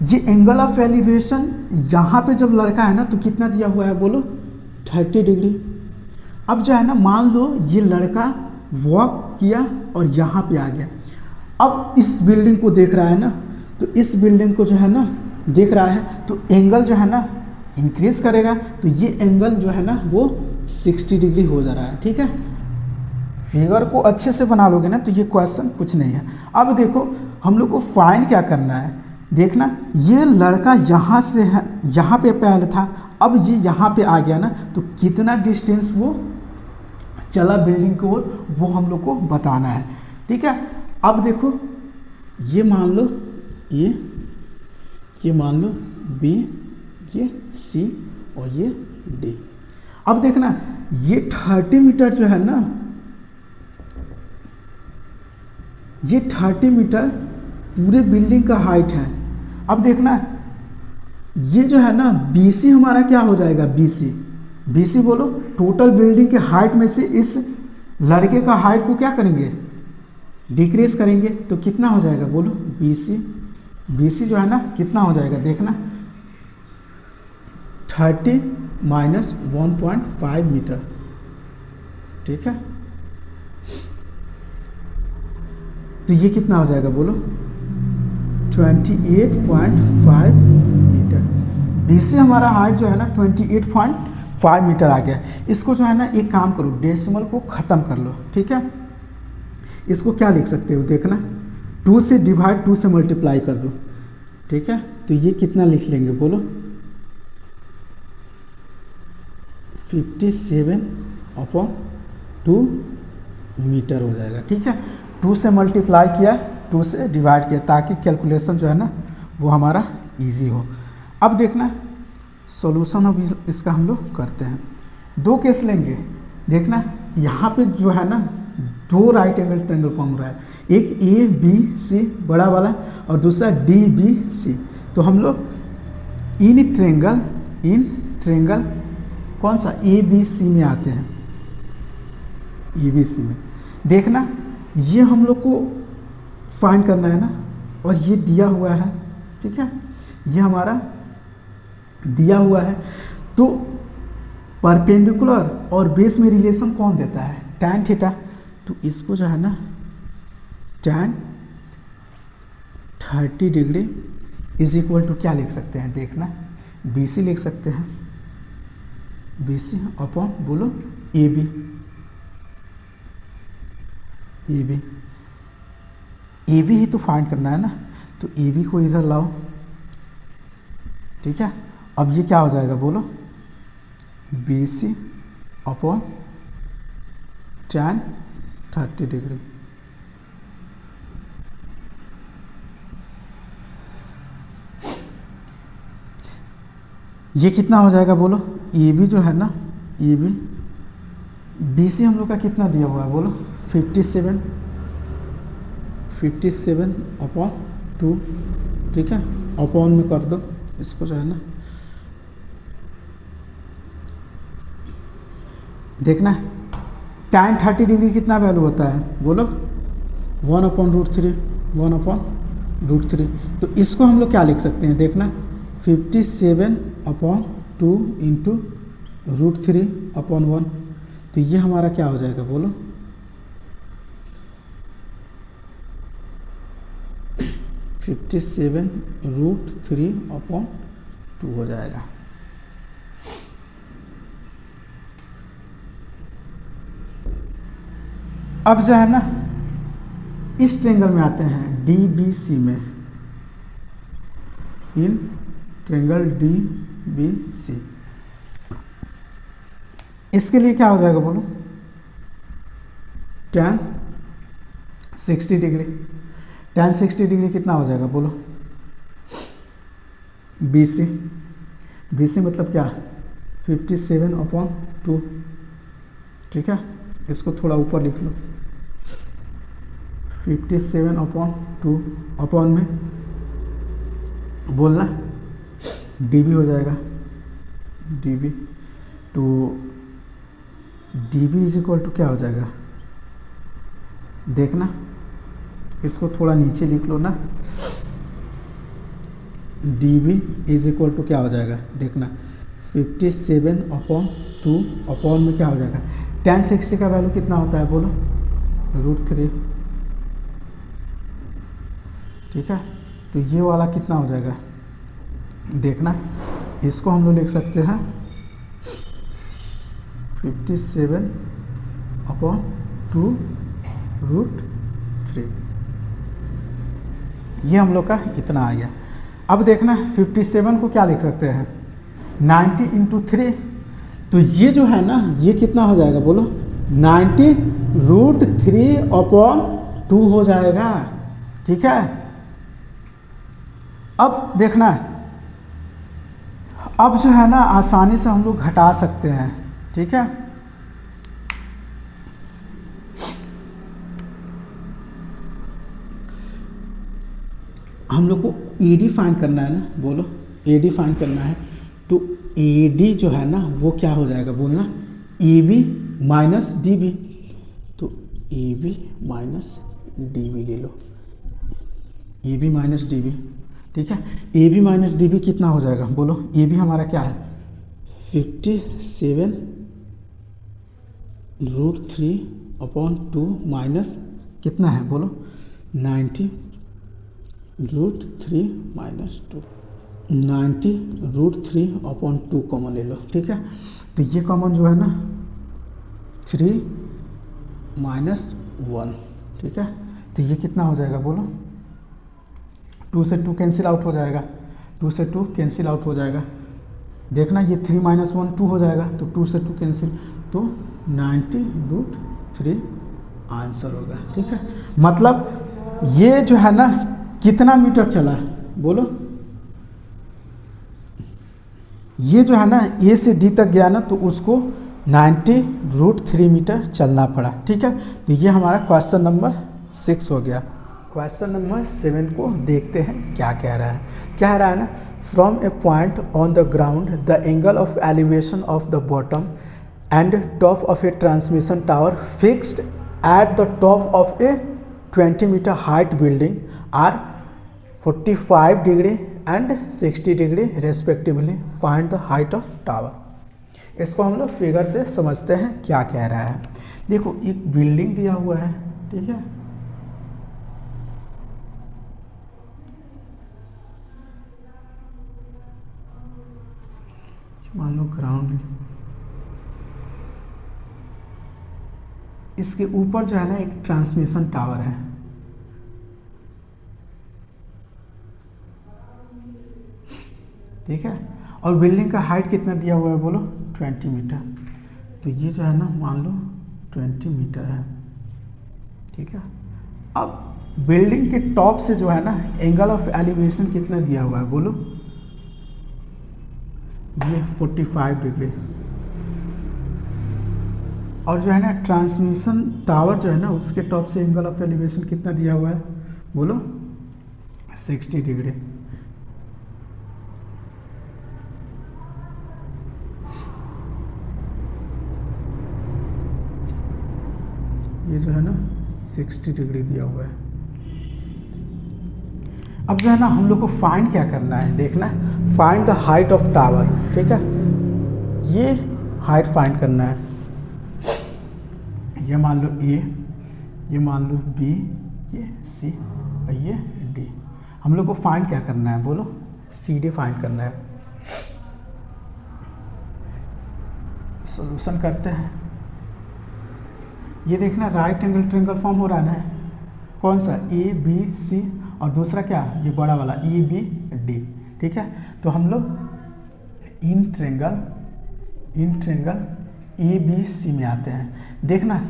ये एंगल ऑफ एलिवेशन यहाँ पे जब लड़का है ना, तो कितना दिया हुआ है बोलो, 30 डिग्री। अब जो है ना, मान लो ये लड़का वॉक किया और यहाँ पे आ गया। अब इस बिल्डिंग को देख रहा है ना, तो इस बिल्डिंग को जो है ना देख रहा है, तो एंगल जो है ना इंक्रीज करेगा, तो ये एंगल जो है ना वो 60 डिग्री हो जा रहा है, ठीक है। फिगर को अच्छे से बना लोगे ना तो ये क्वेश्चन कुछ नहीं है। अब देखो हम लोग को फाइंड क्या करना है, देखना ये लड़का यहाँ से है, यहाँ पे पहले था, अब ये यहाँ पे आ गया ना, तो कितना डिस्टेंस वो चला बिल्डिंग की ओर, वो हम लोग को बताना है, ठीक है। अब देखो ये मान लो ये मान लो बी, ये सी और ये डी। अब देखना ये 30 मीटर जो है ना, ये 30 मीटर पूरे बिल्डिंग का हाइट है। अब देखना ये जो है ना BC हमारा क्या हो जाएगा, BC बोलो, टोटल बिल्डिंग के हाइट में से इस लड़के का हाइट को क्या करेंगे, डिक्रीज करेंगे, तो कितना हो जाएगा बोलो, BC जो है ना कितना हो जाएगा, देखना 30 माइनस 1.5 मीटर, ठीक है। तो ये कितना हो जाएगा बोलो, 28.5 मीटर। BC हमारा हाइट जो है ना 28.5 मीटर आ गया। इसको जो है ना एक काम करो, डेसिमल को ख़त्म कर लो, ठीक है। इसको क्या लिख सकते हो, देखना 2 से डिवाइड 2 से मल्टीप्लाई कर दो, ठीक है। तो ये कितना लिख लेंगे बोलो, 57/2 मीटर हो जाएगा, ठीक है। 2 से मल्टीप्लाई किया, 2 से डिवाइड किया, ताकि कैलकुलेशन जो है ना वो हमारा इजी हो। अब देखना सॉल्यूशन अब इसका हम लोग करते हैं। 2 केस लेंगे, देखना यहाँ पे जो है ना 2 राइट एंगल ट्रायंगल फॉर्म हो रहा है, एक ABC बड़ा वाला और दूसरा DBC। तो हम लोग इन ट्रेंगल कौन सा, ABC में आते हैं, ABC में। देखना ये हम लोग को फाइंड करना है ना, और ये दिया हुआ है, ठीक है, ये हमारा दिया हुआ है। तो परपेंडिकुलर और बेस में रिलेशन कौन देता है, tan थीटा। तो इसको जो है ना tan 30 degree is equal to क्या लिख सकते हैं, देखना BC लिख सकते हैं, BC अपॉन बोलो AB ही तो फाइंड करना है ना, तो AB को इधर लाओ, ठीक है। अब ये क्या हो जाएगा बोलो, BC अपॉन tan 30 डिग्री। ये कितना हो जाएगा बोलो, AB जो है ना, BC हम लोग का कितना दिया हुआ है बोलो, 57/2, ठीक है। अपॉन में कर दो इसको जो है ना, देखना tan 30 डिग्री कितना वैल्यू होता है बोलो, 1/√3। तो इसको हम लोग क्या लिख सकते हैं, देखना 57/2 इंटू √3/1। तो ये हमारा क्या हो जाएगा बोलो, 57√3/2 हो जाएगा। अब जो है ना इस ट्रेंगल में आते हैं DBC में। In triangle D B C. इसके लिए क्या हो जाएगा बोलो, tan 60 डिग्री। tan 60 डिग्री कितना हो जाएगा बोलो, BC। BC मतलब क्या, 57/2। ठीक है, इसको थोड़ा ऊपर लिख लो, 57/2 अपॉन में बोलना dB हो जाएगा, dB। तो dB इज इक्वल टू क्या हो जाएगा, देखना इसको थोड़ा नीचे लिख लो ना, dB इज इक्वल टू क्या हो जाएगा, देखना 57/2 अपॉन में क्या हो जाएगा, tan 60 का वैल्यू कितना होता है बोलो, √3। ठीक है, तो ये वाला कितना हो जाएगा, देखना इसको हम लोग लिख सकते हैं 57/2 √3। ये हम लोग का इतना आ गया। अब देखना 57 को क्या लिख सकते हैं, 90 × 3। तो ये जो है ना, ये कितना हो जाएगा बोलो, 90 √3/2 हो जाएगा। ठीक है, अब देखना, अब जो है ना आसानी से हम लोग घटा सकते हैं। ठीक है, हम लोग को AD फाइंड करना है ना, बोलो AD फाइंड करना है। तो AD जो है ना वो क्या हो जाएगा बोलना, AB माइनस DB। तो AB माइनस DB ले लो, AB माइनस DB। ठीक है, AB माइनस DB कितना हो जाएगा बोलो, AB हमारा क्या है 57√3/2 माइनस कितना है बोलो 90 √3 - 2, 90 √3/2 कॉमन ले लो। ठीक है, तो ये कॉमन जो है ना 3 - 1। ठीक है, तो ये कितना हो जाएगा बोलो, 2 से 2 कैंसिल आउट हो जाएगा, 2 से 2 कैंसिल आउट हो जाएगा। देखना ये 3 - 1 2 हो जाएगा, तो 2 से 2 कैंसिल, तो 90 √3 आंसर होगा। ठीक है, मतलब ये जो है ना कितना मीटर चला बोलो, ये जो है ना A से D तक गया ना, तो उसको 90 √3 मीटर चलना पड़ा। ठीक है, तो ये हमारा क्वेश्चन नंबर 6 हो गया। क्वेश्चन नंबर 7 को देखते हैं क्या कह रहा है। क्या रहा है ना, from a point on the ground the angle of elevation of the bottom and top of a transmission tower fixed at the top of a 20 metre height building are 45 degree and 60 degree respectively, find the height of tower. इसको हम लोग फिगर से समझते हैं क्या कह रहा है। देखो एक बिल्डिंग दिया हुआ है, ठीक है, मान लो ग्राउंड, इसके ऊपर जो है ना एक ट्रांसमिशन टावर है। ठीक है, और बिल्डिंग का हाइट कितना दिया हुआ है बोलो 20 मीटर। तो ये जो है ना मान लो 20 मीटर है। ठीक है, अब बिल्डिंग के टॉप से जो है ना एंगल ऑफ एलिवेशन कितना दिया हुआ है बोलो, ये 45 डिग्री। और जो है ना ट्रांसमिशन टावर जो है ना उसके टॉप से एंगल ऑफ एलिवेशन कितना दिया हुआ है बोलो 60 डिग्री। ये जो है ना 60 डिग्री दिया हुआ है। अब जो है ना हम लोग को फाइंड क्या करना है, देखना find the height of tower. ठीक है, ये हाइट फाइंड करना है। ये मान लो A, ये मान लो B, ये C और ये D। हम लोग को फाइंड क्या करना है बोलो, CD फाइंड करना है। सॉल्यूशन करते हैं। ये देखना राइट एंगल ट्रायंगल फॉर्म हो रहा है ना, कौन सा A B C और दूसरा क्या ये बड़ा वाला E B D। ठीक है। तो हम लोग इन ट्रेंगल ABC में आते हैं। देखना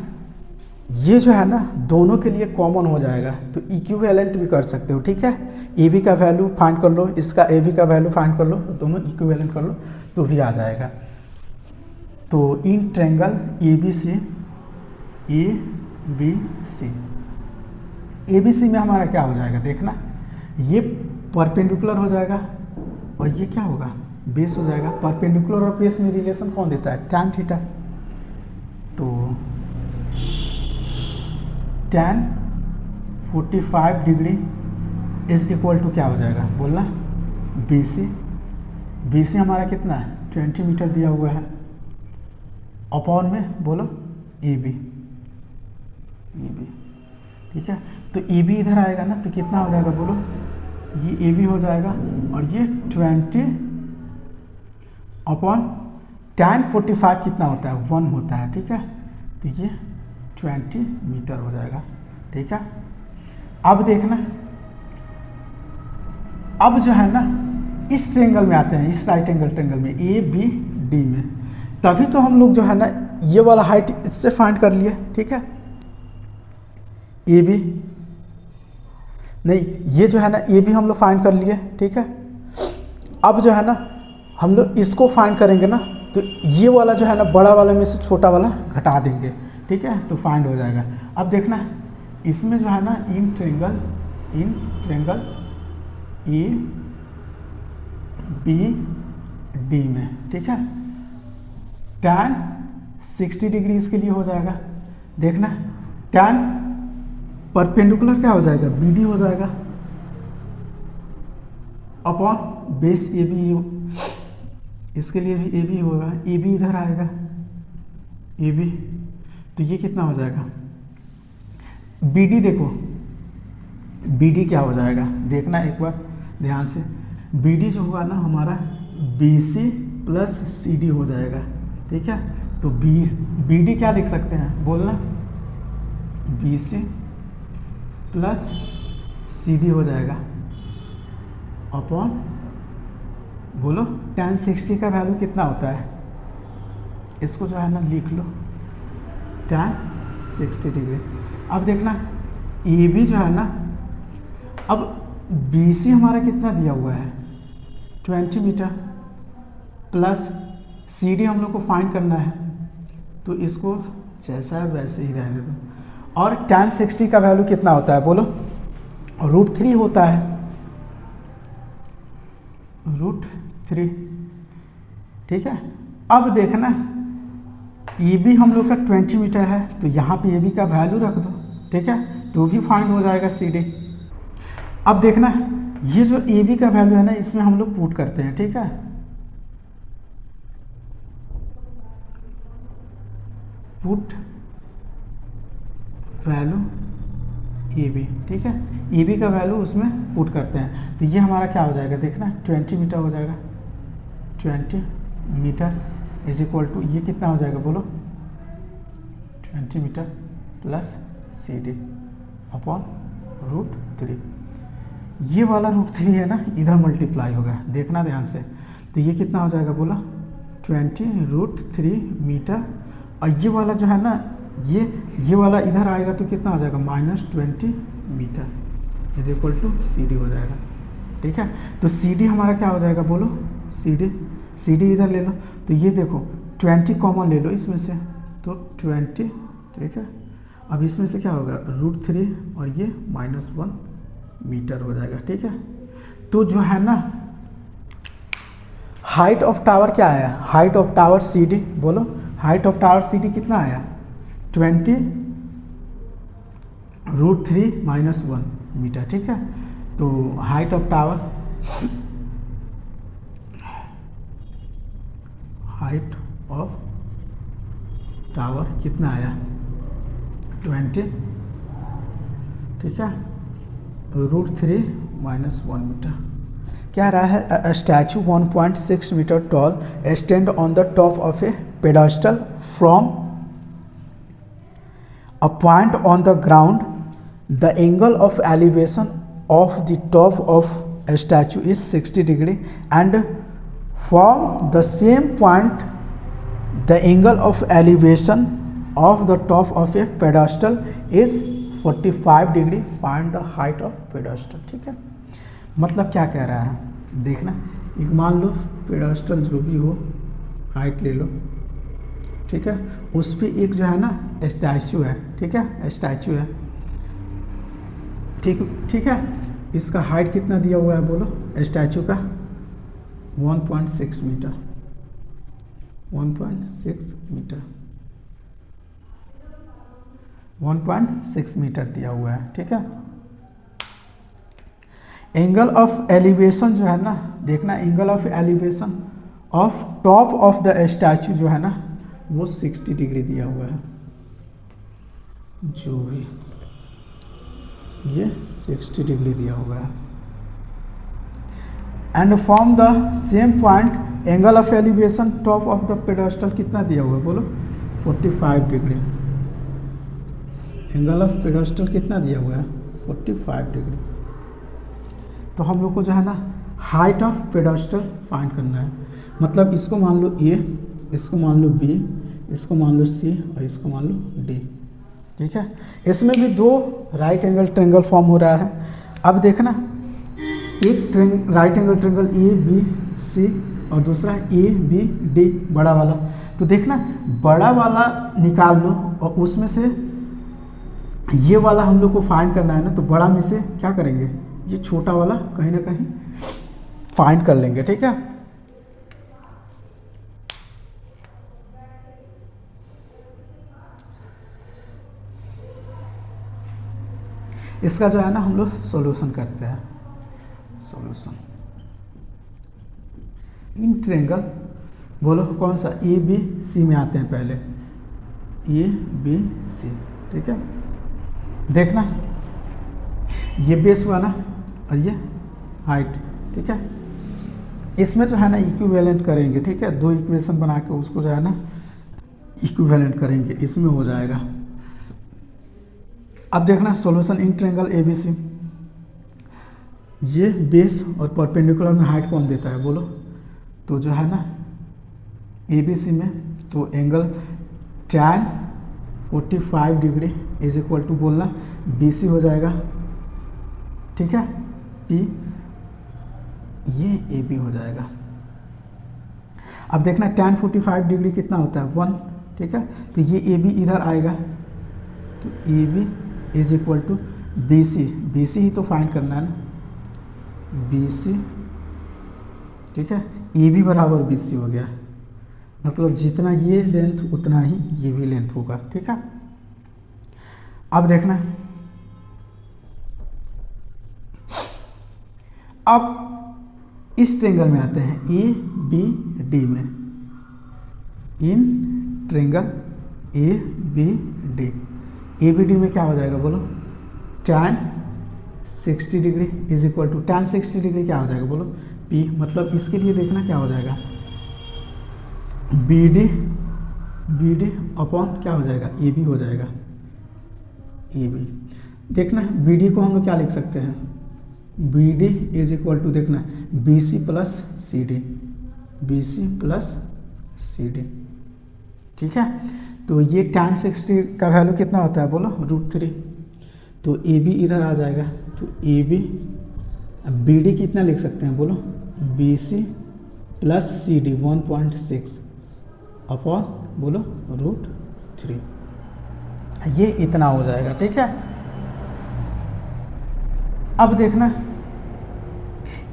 ये जो है ना दोनों के लिए कॉमन हो जाएगा, तो इक्विवेलेंट भी कर सकते हो, ठीक है। AB का वैल्यू फाइंड कर लो, इसका AB का वैल्यू फाइंड कर लो, तो दोनों इक्विवेलेंट कर लो तो भी आ जाएगा। तो इन ट्रेंगल ABC में हमारा क्या हो जाएगा, देखना ये परपेंडिकुलर हो जाएगा और ये क्या होगा, बेस हो जाएगा। परपेंडिकुलर और बेस में रिलेशन कौन देता है, tan थीटा। तो tan 45 degree is equal to क्या हो जाएगा, बोलना BC हमारा कितना है 20 मीटर दिया हुआ है, अपॉन में बोलो AB, ठीक है। तो AB इधर आएगा ना, तो कितना हो जाएगा बोलो, ये AB हो जाएगा और ये 20 अपॉन tan 45 कितना होता है 1 होता है, ठीक है। तो ये 20 मीटर हो जाएगा, ठीक है। अब देखना, अब जो है ना इस ट्रेंगल में आते हैं, इस राइट एंगल ट्रेंगल में ABD में, तभी तो हम लोग जो है ना ये वाला हाइट इससे फाइंड कर लिए, ठीक है। AB नहीं, ये जो है ना AB हम लोग फाइंड कर लिए, ठीक है। अब जो है ना हम लोग इसको फाइंड करेंगे ना, तो ये वाला जो है ना बड़ा वाला में से छोटा वाला घटा देंगे, ठीक है, तो फाइंड हो जाएगा। अब देखना इसमें जो है ना इन ट्रेंगल ABD में, ठीक है, tan 60 डिग्री इसके लिए हो जाएगा। देखना tan परपेंडिकुलर क्या हो जाएगा, BD हो जाएगा, अपॉन बेस AB, इसके लिए भी AB होगा, AB इधर आएगा AB, तो ये कितना हो जाएगा BD। देखो BD क्या हो जाएगा, देखना एक बार ध्यान से, BD जो हुआ ना हमारा BC प्लस CD हो जाएगा, ठीक है। तो BD क्या लिख सकते हैं, बोलना BC प्लस CD हो जाएगा अपॉन, बोलो tan 60 का वैल्यू कितना होता है, इसको जो है ना लिख लो tan 60 डिग्री। अब देखना AB जो है ना, अब BC हमारा कितना दिया हुआ है 20 मीटर, प्लस CD हम लोग को फाइंड करना है, तो इसको जैसा है वैसे ही रहने दो। और tan 60 का वैल्यू कितना होता है बोलो, √3 होता है, √3, ठीक है। अब देखना AB हम लोग का 20 मीटर है, तो यहाँ पे AB का वैल्यू रख दो, ठीक है, तो भी फाइंड हो जाएगा CD। अब देखना ये जो AB का वैल्यू है ना इसमें हम लोग पुट करते हैं, ठीक है। पुट वैल्यू AB, ठीक है, AB का वैल्यू उसमें पुट करते हैं, तो ये हमारा क्या हो जाएगा, देखना 20 मीटर हो जाएगा, 20 मीटर इज इक्वल टू ये कितना हो जाएगा बोलो 20 मीटर प्लस CD अपॉन √3। ये वाला √3 है ना इधर मल्टीप्लाई होगा, देखना ध्यान से, तो ये कितना हो जाएगा बोला 20 √3 मीटर, और ये वाला जो है ना ये वाला इधर आएगा तो कितना हो जाएगा -20 metre is equal to CD हो जाएगा, ठीक है। तो CD हमारा क्या हो जाएगा बोलो, CD इधर ले लो, तो ये देखो 20 कॉमन ले लो इसमें से, तो 20, ठीक है। अब इसमें से क्या होगा √3 और ये -1 मीटर हो जाएगा, ठीक है। तो जो है ना हाइट ऑफ टावर क्या आया, हाइट ऑफ टावर CD, बोलो हाइट ऑफ टावर CD कितना आया 20 √3 -1 मीटर, ठीक है। तो हाइट ऑफ टावर कितना आया 20, ठीक है, √3 -1 मीटर। क्या रहा है, a statue 1.6 metre tall stand on the top of a pedestal from a point on the ground, the angle of elevation of the top of statue is 60 degree and from the same point the angle of elevation of the top of a pedestal is 45 degree, find the height of pedestal। ठीक है, मतलब क्या कह रहा है देखना, एक मान लो पेडास्टल जो भी हो, हाइट ले लो, ठीक है, उस पर एक जो है ना स्टैचू है, ठीक है, स्टैचू है, ठीक है, इसका हाइट कितना दिया हुआ है बोलो, स्टैचू का 1.6 मीटर, 1.6 मीटर, 1.6 मीटर दिया हुआ है। ठीक है, एंगल ऑफ एलिवेशन जो है ना, देखना angle of elevation of top of the statue जो है ना वो 60 डिग्री दिया हुआ है, जो भी ये 60 डिग्री दिया हुआ है। And from the same point angle of elevation top of the pedestal कितना दिया हुआ है बोलो, 45 डिग्री। एंगल ऑफ पेडेस्टल कितना दिया हुआ है, 45 डिग्री। तो हम लोग को जो है ना हाइट ऑफ पेडेस्टल फाइंड करना है, मतलब इसको मान लो ए, इसको मान लो बी, इसको मान लो सी और इसको मान लो डी। ठीक है, इसमें भी दो राइट एंगल ट्रायंगल फॉर्म हो रहा है। अब देखना, एक right angle triangle A B C और दूसरा ए बी डी बड़ा वाला। तो देखना बड़ा वाला निकाल लो और उसमें से ये वाला हम लोग को फाइंड करना है ना, तो बड़ा में से क्या करेंगे, ये छोटा वाला कहीं ना कहीं फाइंड कर लेंगे। ठीक है, इसका जो है ना हम लोग सॉल्यूशन करते हैं। सॉल्यूशन इन ट्रायंगल बोलो कौन सा, ए बी सी में आते हैं पहले, ए बी सी। ठीक है, देखना ये बेस हुआ ना और ये हाइट। ठीक है, इसमें जो है ना इक्विवेलेंट करेंगे। ठीक है, दो इक्वेशन बना के उसको जो है ना इक्विवेलेंट करेंगे, इसमें हो जाएगा। अब देखना solution in triangle A B C, ये बेस और परपेंडिकुलर में हाइट कौन देता है बोलो, तो जो है ना ए बी सी में तो angle tan 45 degree is equal to बोलना बी सी हो जाएगा। ठीक है, पी ये ए बी हो जाएगा। अब देखना tan 45 डिग्री कितना होता है 1। ठीक है, तो ये ए बी इधर आएगा, तो A B is equal to B C, B C ही तो फाइंड करना है ना, बी सी। ठीक है, ए बी बराबर बी सी हो गया, मतलब जितना ये लेंथ उतना ही ये भी लेंथ होगा। ठीक है, अब देखना, अब इस ट्रायंगल में आते हैं ए बी डी में, in triangle A B D, A B D में क्या हो जाएगा बोलो, tan 60 degree is equal to tan 60 degree क्या हो जाएगा बोलो, P। मतलब इसके लिए देखना क्या हो जाएगा, बी डी अपॉन क्या हो जाएगा, ए बी हो जाएगा, ए बी। देखना बी डी को हम लोग क्या लिख सकते हैं, B D is equal to देखना B C plus C D, B C plus C D. ठीक है, तो ये tan 60 का वैल्यू कितना होता है बोलो, √3। तो ए बी इधर आ जाएगा, तो ए बी, बी डी कितना लिख सकते हैं बोलो, B C plus C D 1.6 upon बोलो √3, ये इतना हो जाएगा। ठीक है, अब देखना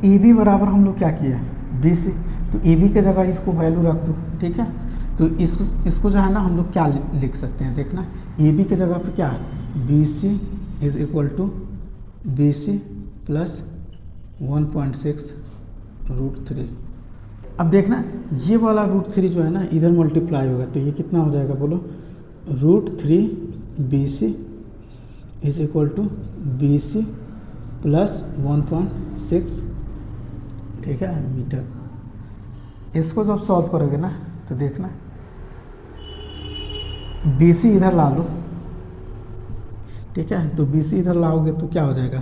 ए बी बराबर हम लोग क्या किया, बी सी, तो ए बी के जगह इसको वैल्यू रख दो। ठीक है, तो इसको जो है ना हम लोग क्या लिख सकते हैं, देखना ए बी के जगह पे क्या, B C is equal to B C plus 1.6 √3। अब देखना ये वाला √3 जो है ना इधर मल्टीप्लाई होगा, तो ये कितना हो जाएगा बोलो, √3 B C is equal to B C plus 1.6। ठीक है, मीटर। इसको जब सॉल्व करोगे ना तो देखना बी सी इधर ला लो। ठीक है, तो बी सी इधर लाओगे तो क्या हो जाएगा,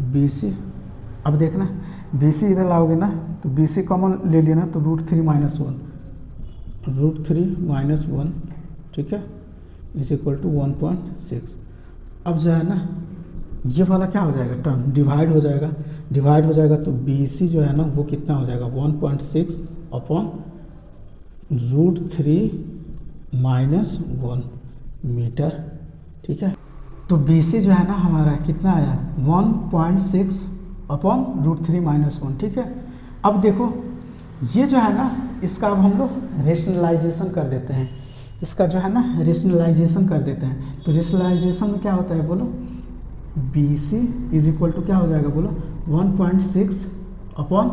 बी सी अब देखना BC इधर लाओगे ना तो BC कॉमन ले लिया ना तो √3 - 1, √3 - 1, ठीक है, इज इक्वल टू 1.6। अब जो है ना ये वाला क्या हो जाएगा, टर्म डिवाइड हो जाएगा, डिवाइड हो जाएगा तो BC जो है ना वो कितना हो जाएगा 1.6 अपॉन √3 - 1 मीटर, ठीक है। तो BC जो है ना हमारा कितना आया 1.6 अपॉन √3 - 1, ठीक है। अब देखो ये जो है ना इसका अब हम लोग रेशनलाइजेशन कर देते हैं, इसका जो है ना रेशनलाइजेशन कर देते हैं। तो रेशनलाइजेशन में क्या होता है बोलो, BC इज इक्वल टू क्या हो जाएगा बोलो 1.6 अपॉन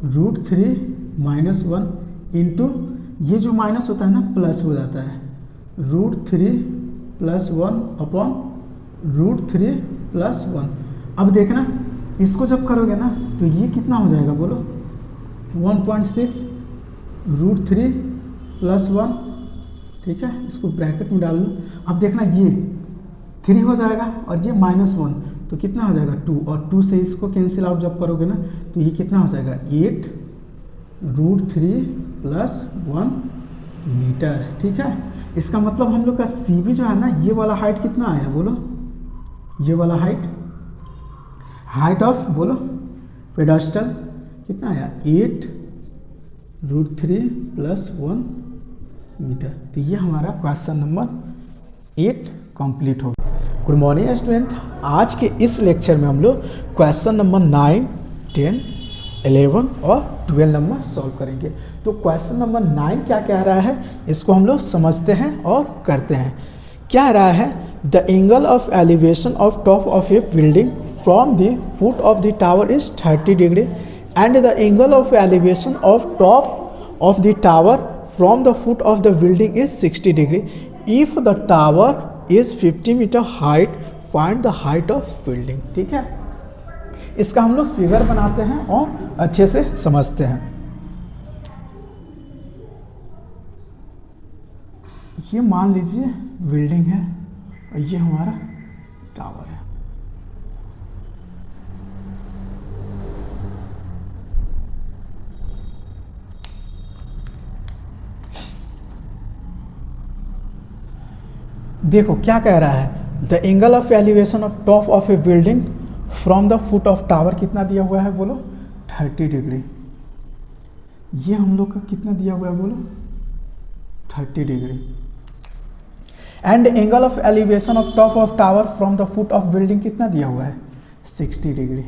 √3 - 1 इंटू ये जो माइनस होता है ना प्लस हो जाता है √3 + 1 अपॉन √3 + 1। अब देखना इसको जब करोगे ना तो ये कितना हो जाएगा बोलो 1.6 √3 + 1, ठीक है, इसको ब्रैकेट में डाल लो। अब देखना ये 3 हो जाएगा और ये -1 तो कितना हो जाएगा 2, और 2 से इसको कैंसिल आउट जब करोगे ना तो ये कितना हो जाएगा 8 √3 + 1 मीटर, ठीक है। इसका मतलब हम लोग का CB जो है ना ये वाला हाइट कितना आया बोलो, ये वाला हाइट ऑफ बोलो पेडास्टल कितना आया 8 √3 + 1 मीटर। तो ये हमारा क्वेश्चन नंबर 8 कंप्लीट हो गया। गुड मॉर्निंग स्टूडेंट, आज के इस लेक्चर में हम लोग क्वेश्चन नंबर 9, 10, 11 और 12 नंबर सॉल्व करेंगे। तो क्वेश्चन नंबर 9 क्या कह रहा है इसको हम लोग समझते हैं और करते हैं। क्या रहा है, the angle of elevation of top of A building from the foot of the tower is 30 degree and the angle of elevation of top of the tower from the foot of the building is 60 degree. If the tower is 50 meter height, find the height of building, ठीक है। इसका हम लोग फिगर बनाते हैं और अच्छे से समझते हैं। ये मान लीजिए बिल्डिंग है और ये हमारा टावर है। देखो क्या कह रहा है, the angle of elevation of top of A building from the foot of tower कितना दिया हुआ है बोलो 30 डिग्री। ये हम लोग का कितना दिया हुआ है बोलो 30 degree. And angle of elevation of top of tower from the foot of building कितना दिया हुआ है 60 डिग्री।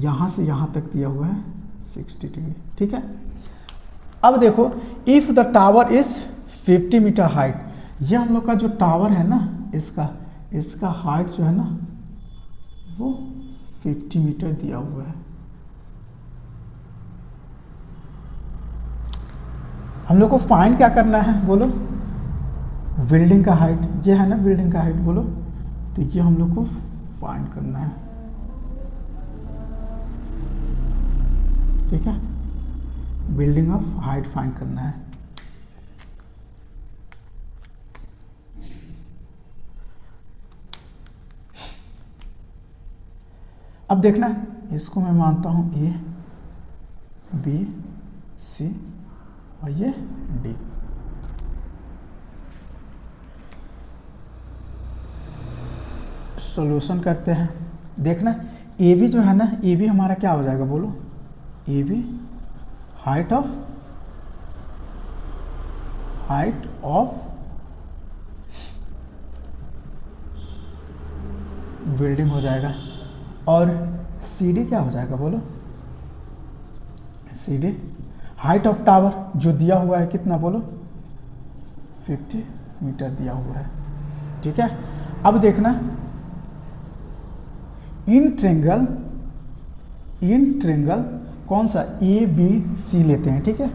यहाँ से यहाँ तक दिया हुआ है 60 डिग्री, ठीक है। अब देखो if the tower is 50 metre height, ये हम लोग का जो टावर है ना इसका हाइट जो है ना वो 50 मीटर दिया हुआ है। हम लोग को फाइंड क्या करना है बोलो, बिल्डिंग का हाइट, ये है ना बिल्डिंग का हाइट बोलो, तो ये हम लोग को फाइंड करना है, ठीक है। बिल्डिंग ऑफ हाइट फाइंड करना है। अब देखना इसको मैं मानता हूँ A, B, C और ये D। सॉल्यूशन करते हैं। देखना AB जो है ना AB हमारा क्या हो जाएगा बोलो, AB हाइट ऑफ बिल्डिंग हो जाएगा, और CD क्या हो जाएगा बोलो, CD हाइट ऑफ टावर जो दिया हुआ है कितना बोलो 50 मीटर दिया हुआ है, ठीक है। अब देखना इन ट्रेंगल कौन सा ABC लेते हैं, ठीक है,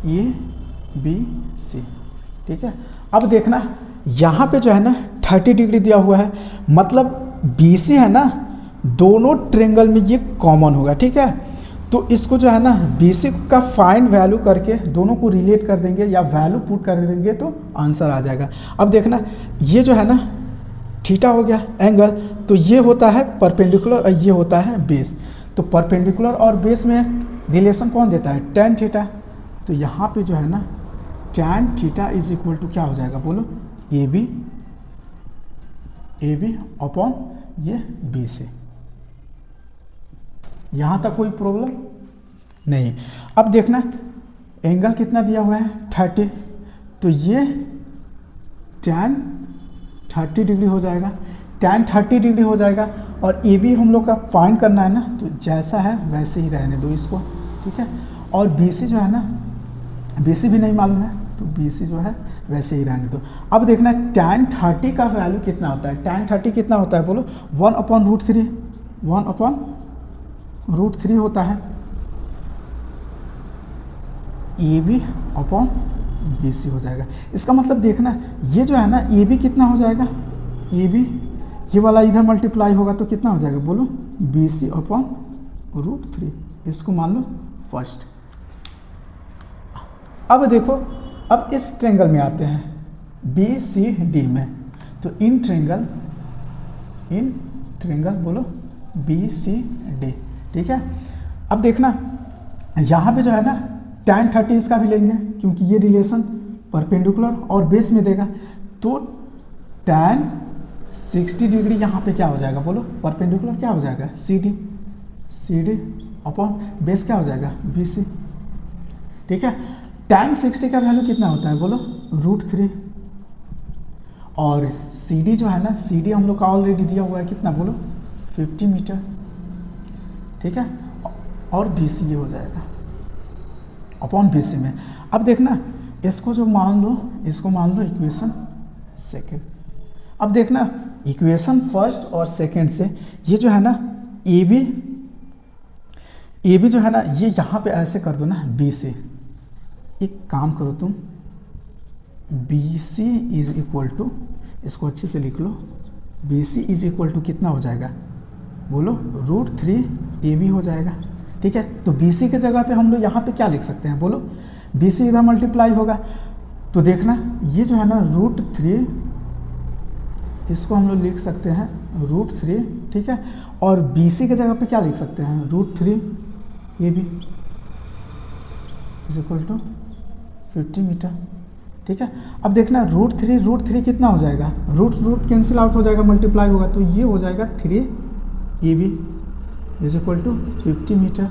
ABC, ठीक है। अब देखना यहाँ पे जो है ना 30 डिग्री दिया हुआ है, मतलब BC है ना दोनों ट्रेंगल में ये कॉमन होगा, ठीक है। तो इसको जो है ना BC का फाइंड वैल्यू करके दोनों को रिलेट कर देंगे या वैल्यू पुट कर देंगे तो आंसर आ जाएगा। अब देखना ये जो है ना थीटा हो गया एंगल, तो ये होता है परपेंडिकुलर और ये होता है बेस। तो परपेंडिकुलर और बेस में रिलेशन कौन देता है? Tan theta. तो यहाँ पे जो है ना tan theta is equal to क्या हो जाएगा बोलो? ए बी अपॉन ये बी सी। यहाँ तक कोई प्रॉब्लम नहीं। अब देखना एंगल कितना दिया हुआ है? 30। तो ये tan 30 डिग्री हो जाएगा, tan 30 डिग्री हो जाएगा। और ए बी हम लोग का फाइंड करना है ना, तो जैसा है वैसे ही रहने दो इसको, ठीक है। और बी सी जो है ना, बी सी भी नहीं मालूम है, तो बी सी जो है वैसे ही रहने दो। अब देखना tan 30 का वैल्यू कितना होता है? tan 30 कितना होता है बोलो? 1/√3, 1/√3 होता है A B upon B C हो जाएगा। इसका मतलब देखना ये जो है ना ए बी कितना हो जाएगा? ए बी ये वाला इधर मल्टीप्लाई होगा तो कितना हो जाएगा बोलो? B C upon √3। इसको मान लो फर्स्ट। अब देखो, अब इस ट्रेंगल में आते हैं बी सी डी में। तो इन ट्रेंगल बोलो बी सी डी, ठीक है। अब देखना यहाँ पे जो है ना tan 30 इसका भी लेंगे, क्योंकि ये रिलेशन परपेंडिकुलर और बेस में देगा। तो tan 60 डिग्री यहाँ पे क्या हो जाएगा बोलो? परपेंडिकुलर क्या हो जाएगा? सी डी अपॉन बेस क्या हो जाएगा? बी सी, ठीक है। tan 60 का वैल्यू कितना होता है बोलो? √3। और सी डी जो है ना, सी डी हम लोग का ऑलरेडी दिया हुआ है कितना बोलो? 50 मीटर, ठीक है। और बी सी ये हो जाएगा अपॉन बी सी में। अब देखना इसको जो मान लो, इसको मान लो इक्वेशन सेकेंड। अब देखना इक्वेशन फर्स्ट और सेकेंड से ये जो है ना ए बी जो है ना, ये यहाँ पे ऐसे कर दो ना बी सी। एक काम करो तुम, B C is equal to, इसको अच्छे से लिख लो, B C is equal to कितना हो जाएगा बोलो? √3 ए बी हो जाएगा, ठीक है। तो बी सी के जगह पे हम लोग यहाँ पे क्या लिख सकते हैं बोलो? बी सी इधर मल्टीप्लाई होगा, तो देखना ये जो है ना √3, इसको हम लोग लिख सकते हैं √3, ठीक है। और बी सी के जगह पे क्या लिख सकते हैं? √3 A B is equal to 50 metre, ठीक है। अब देखना √3 कितना हो जाएगा? रूट कैंसिल आउट हो जाएगा, मल्टीप्लाई होगा, तो ये हो जाएगा 3 A B is equal to 50 metre.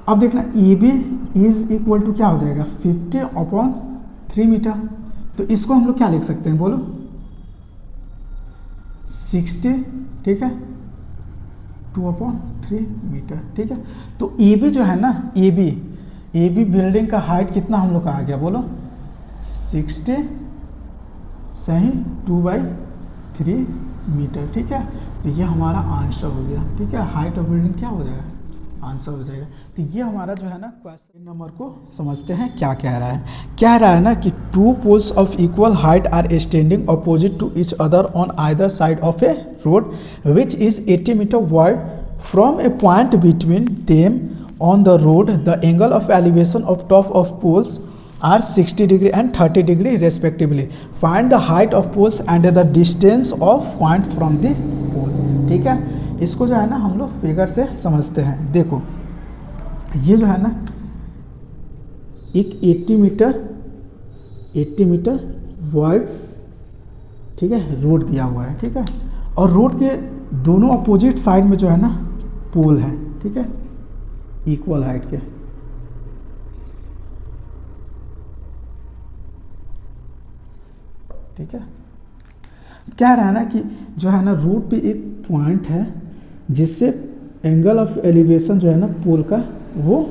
अब देखना A B is equal to क्या हो जाएगा? 50/3 मीटर। तो इसको हम लोग क्या लिख सकते हैं बोलो? 60, ठीक है, 2/3 मीटर, ठीक है। तो ए बी जो है ना, ए बी बिल्डिंग का हाइट कितना हम लोग का आ गया बोलो? 60 सही 2/3 मीटर, ठीक है। तो ये हमारा आंसर हो गया, ठीक है। हाइट ऑफ बिल्डिंग क्या हो जाएगा? आंसर हो जाएगा। तो ये हमारा जो है ना क्वेश्चन नंबर को समझते हैं क्या कह रहा है। कह रहा है ना कि 2 poles of equal height are standing opposite to each other on either side of a road which is 80 metre wide from a point between them on the road the angle of elevation of top of poles are 60 degree and 30 degree respectively. Find the height of poles and the distance of point from the pole, ठीक है। इसको जो है ना हम लोग फिगर से समझते हैं। देखो ये जो है ना एक 80 मीटर वाइड, ठीक है, रोड दिया हुआ है, ठीक है। और रोड के दोनों अपोजिट साइड में जो है ना पोल है, ठीक है, इक्वल हाइट के, ठीक है। क्या रहा है ना कि जो है ना रोड पे एक पॉइंट है जिससे एंगल ऑफ एलिवेशन जो है ना पोल का वो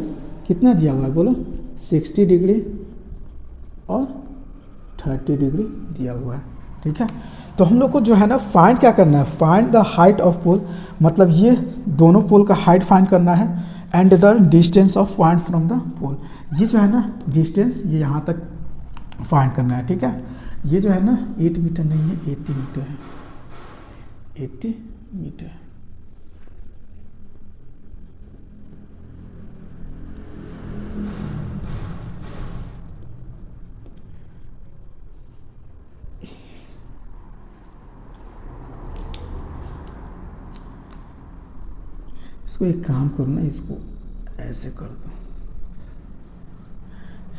कितना दिया हुआ है बोलो? 60 डिग्री और 30 डिग्री दिया हुआ है, ठीक है। तो हम लोग को जो है ना फाइंड क्या करना है? Find the height of pole, मतलब ये दोनों पोल का हाइट फाइंड करना है, and the distance of point from the pole. ये जो है ना डिस्टेंस ये यहाँ तक फाइंड करना है, ठीक है। ये जो है ना 8 मीटर नहीं है, 80 मीटर है, 80 मीटर। इसको एक काम करो ना, इसको ऐसे कर दो,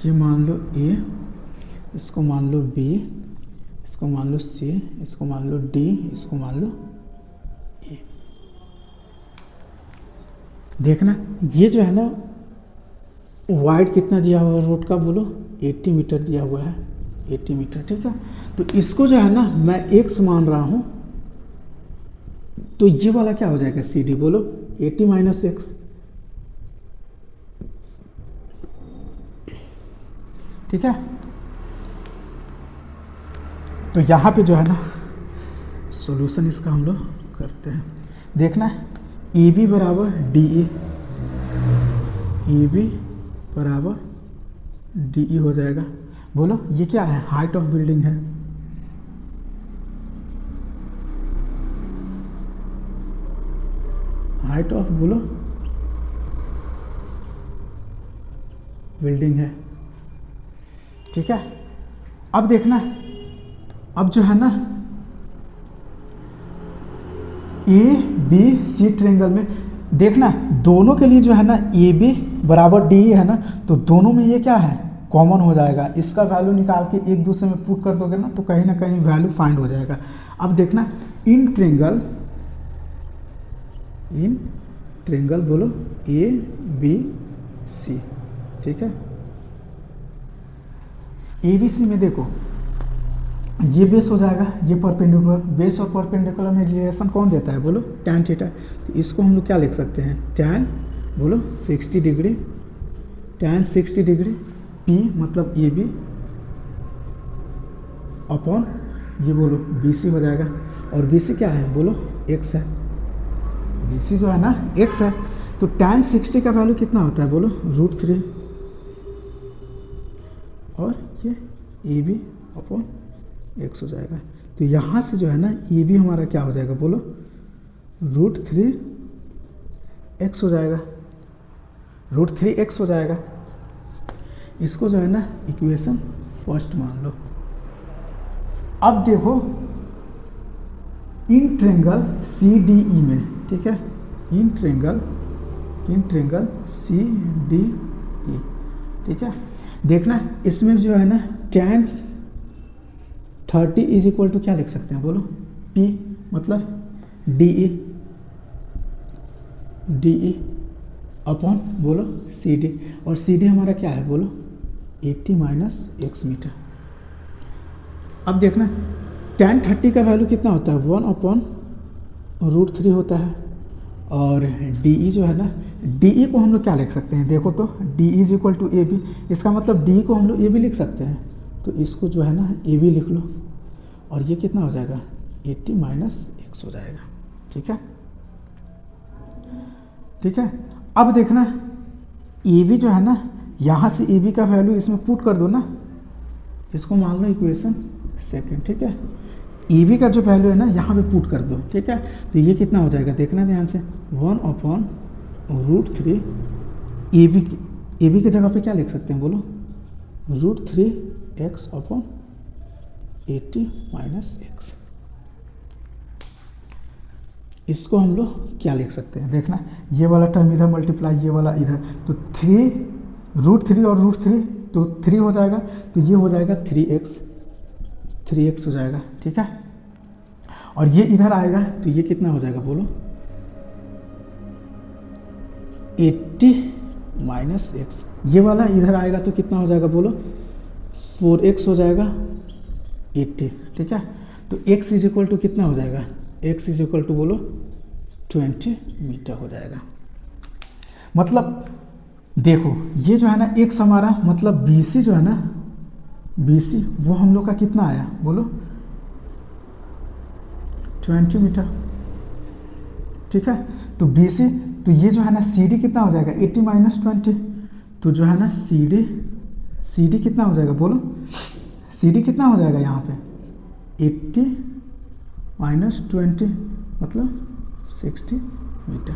ये मान लो ए, इसको मान लो बी, इसको मान लो सी, इसको मान लो डी, इसको मान लो ए। देखना ये जो है ना वाइड कितना दिया हुआ है रोड का, बोलो 80 मीटर दिया हुआ है, 80 मीटर, ठीक है। तो इसको जो है ना मैं x मान रहा हूँ, तो ये वाला क्या हो जाएगा सी डी, बोलो 80 माइनस एक्स, ठीक है। तो यहाँ पे जो है ना सॉल्यूशन इसका हम लोग करते हैं। देखना ए बी बराबर डी ए बी बराबर डी ई हो जाएगा। बोलो ये क्या है, हाइट ऑफ बिल्डिंग है, हाइट ऑफ बोलो बिल्डिंग है, ठीक है। अब देखना, अब जो है ना ए बी सी ट्रायंगल में देखना दोनों के लिए जो है ना ए बी बराबर डी है ना, तो दोनों में ये क्या है कॉमन हो जाएगा। इसका वैल्यू निकाल के एक दूसरे में पुट कर दोगे ना, तो कहीं ना कहीं वैल्यू फाइंड हो जाएगा। अब देखना इन ट्रायंगल बोलो ए बी सी, ठीक है। ए बी सी में देखो ये बेस हो जाएगा, ये परपेंडिकुलर, बेस और परपेंडिकुलर में रिलेशन कौन देता है, बोलो tan थीटा। तो इसको हम लोग क्या लिख सकते हैं, tan बोलो 60 डिग्री, tan 60 डिग्री P मतलब ए बी अपॉन ये बोलो बी सी हो जाएगा। और बी सी क्या है, बोलो x है, बी सी जो है ना x है। तो tan 60 का वैल्यू कितना होता है, बोलो √3, और ये ए बी अपॉन x हो जाएगा। तो यहाँ से जो है ना ए बी हमारा क्या हो जाएगा, बोलो √3x हो जाएगा, √3x हो जाएगा। इसको जो है ना इक्वेशन फर्स्ट मान लो। अब देखो in triangle C D E में, ठीक है, in triangle C D E, ठीक है। देखना इसमें जो है ना tan 30 इज इक्वल टू क्या लिख सकते हैं, बोलो P मतलब डी ई अपॉन बोलो सी डी, और सी डी हमारा क्या है, बोलो 80 माइनस एक्स मीटर। अब देखना tan 30 का वैल्यू कितना होता है, 1 अपॉन √3 होता है। और डी ई जो है ना, डी ई को हम लोग क्या लिख सकते हैं, देखो तो D is equal to A B, इसका मतलब डी को हम लोग ए बी लिख सकते हैं। तो इसको जो है ना ए बी लिख लो, और ये कितना हो जाएगा 80 माइनस एक्स हो जाएगा, ठीक है, ठीक है। अब देखना ए बी जो है ना, यहाँ से ए बी का वैल्यू इसमें पुट कर दो ना, इसको मान लो इक्वेशन सेकेंड, ठीक है। ए बी का जो वैल्यू है ना यहाँ पे पुट कर दो, ठीक है। तो ये कितना हो जाएगा, देखना ध्यान से, 1 अपॉन √3 ए बी की जगह पे क्या लिख सकते हैं, बोलो √3x अपॉन 80 माइनस एक्स। इसको हम लोग क्या लिख सकते हैं, देखना ये वाला टर्म इधर मल्टीप्लाई, ये वाला इधर, तो √3 और √3 तो 3 हो जाएगा, तो ये हो जाएगा 3x हो जाएगा, ठीक है। और ये इधर आएगा तो ये कितना हो जाएगा, बोलो 80 माइनस एक्स। ये वाला इधर आएगा तो कितना हो जाएगा, बोलो 4x हो जाएगा 80, ठीक है। तो x इज इक्वल टू कितना हो जाएगा, x इज इक्वल टू बोलो 20 मीटर हो जाएगा। मतलब देखो ये जो है ना x हमारा मतलब BC जो है ना, BC वो हम लोग का कितना आया, बोलो 20 मीटर, ठीक है। तो BC, तो ये जो है ना CD कितना हो जाएगा 80 माइनस 20, तो जो है ना CD कितना हो जाएगा, बोलो CD कितना हो जाएगा यहाँ पे 80 माइनस 20 मतलब 60 मीटर।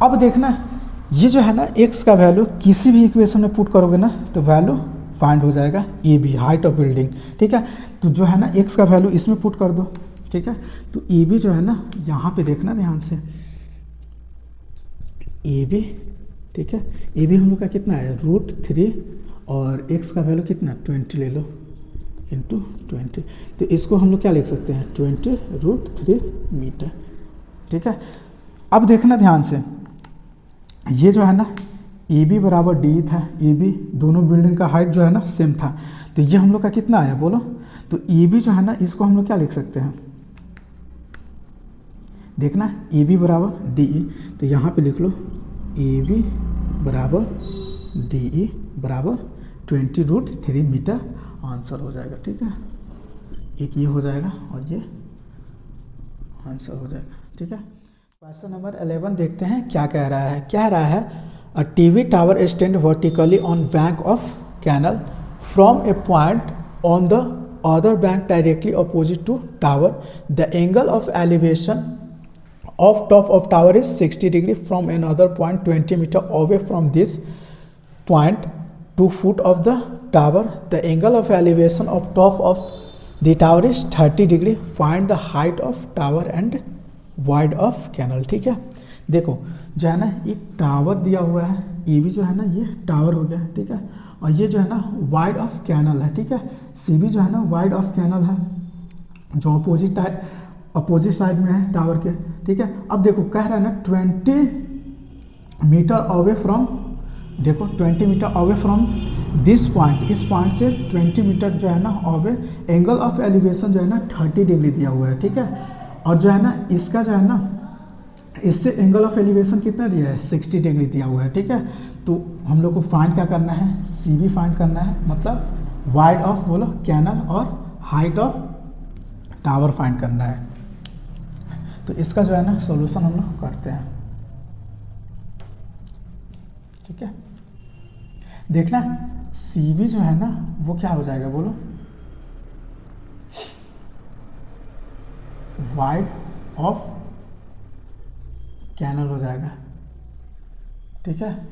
अब देखना ये जो है ना x का वैल्यू किसी भी इक्वेशन में पुट करोगे ना तो वैल्यू फाइंड हो जाएगा A B, height of building, ठीक है। तो जो है ना x का वैल्यू इसमें पुट कर दो, ठीक है। तो ए बी जो है ना यहाँ पे देखना ध्यान से, ए बी, ठीक है। ए बी हम लोग का कितना है √3 और x का वैल्यू कितना 20 ले लो इंटू 20, तो इसको हम लोग क्या लिख सकते हैं 20√3 मीटर, ठीक है। अब देखना ध्यान से, ये जो है ना ए बी बराबर डी था, ए बी दोनों बिल्डिंग का हाइट जो है ना सेम था, तो ये हम लोग का कितना आया बोलो, तो ए बी जो है ना इसको हम लोग क्या लिख सकते हैं, देखना ए बी बराबर डी ई, तो यहाँ पे लिख लो ए बी बराबर डी ई बराबर 20√3 मीटर आंसर हो जाएगा, ठीक है। एक ये हो जाएगा और ये आंसर हो जाएगा, ठीक है। क्वेश्चन नंबर 11 देखते हैं क्या कह रहा है। कह रहा है a TV tower stand vertically on bank of canal from a point on the other bank directly opposite to tower, the angle of elevation of top of tower is 60 degree from another point 20 meter away from this point 2 foot of the tower, the angle of elevation of top of the tower is 30 degree, find the height of tower and wide of canal, ठीक है। देखो जो है ना एक टावर दिया हुआ है, ये भी जो है ना ये टावर हो गया, ठीक है, और ये जो है ना वाइड ऑफ कैनल है, ठीक है। सी भी जो है ना वाइड ऑफ कैनल है जो अपोजिट साइड में है टावर के, ठीक है। अब देखो कह रहा है ना 20 मीटर अवे फ्रॉम, देखो 20 metre away from this point, इस पॉइंट से 20 मीटर जो है ना अवे, एंगल ऑफ एलिवेशन जो है ना 30 डिग्री दिया हुआ है, ठीक है। और जो है ना इसका जो है ना इससे एंगल ऑफ एलिवेशन कितना दिया है 60 डिग्री दिया हुआ है, ठीक है। तो हम लोग को फाइंड क्या करना है, सी भी फाइंड करना है, मतलब वाइड ऑफ बोलो कैनल और हाइट ऑफ टावर फाइंड करना है। तो इसका जो है ना सॉल्यूशन हम लोग करते हैं, ठीक है। देखना सी बी जो है ना वो क्या हो जाएगा बोलो, वाइड ऑफ कैनल हो जाएगा, ठीक है।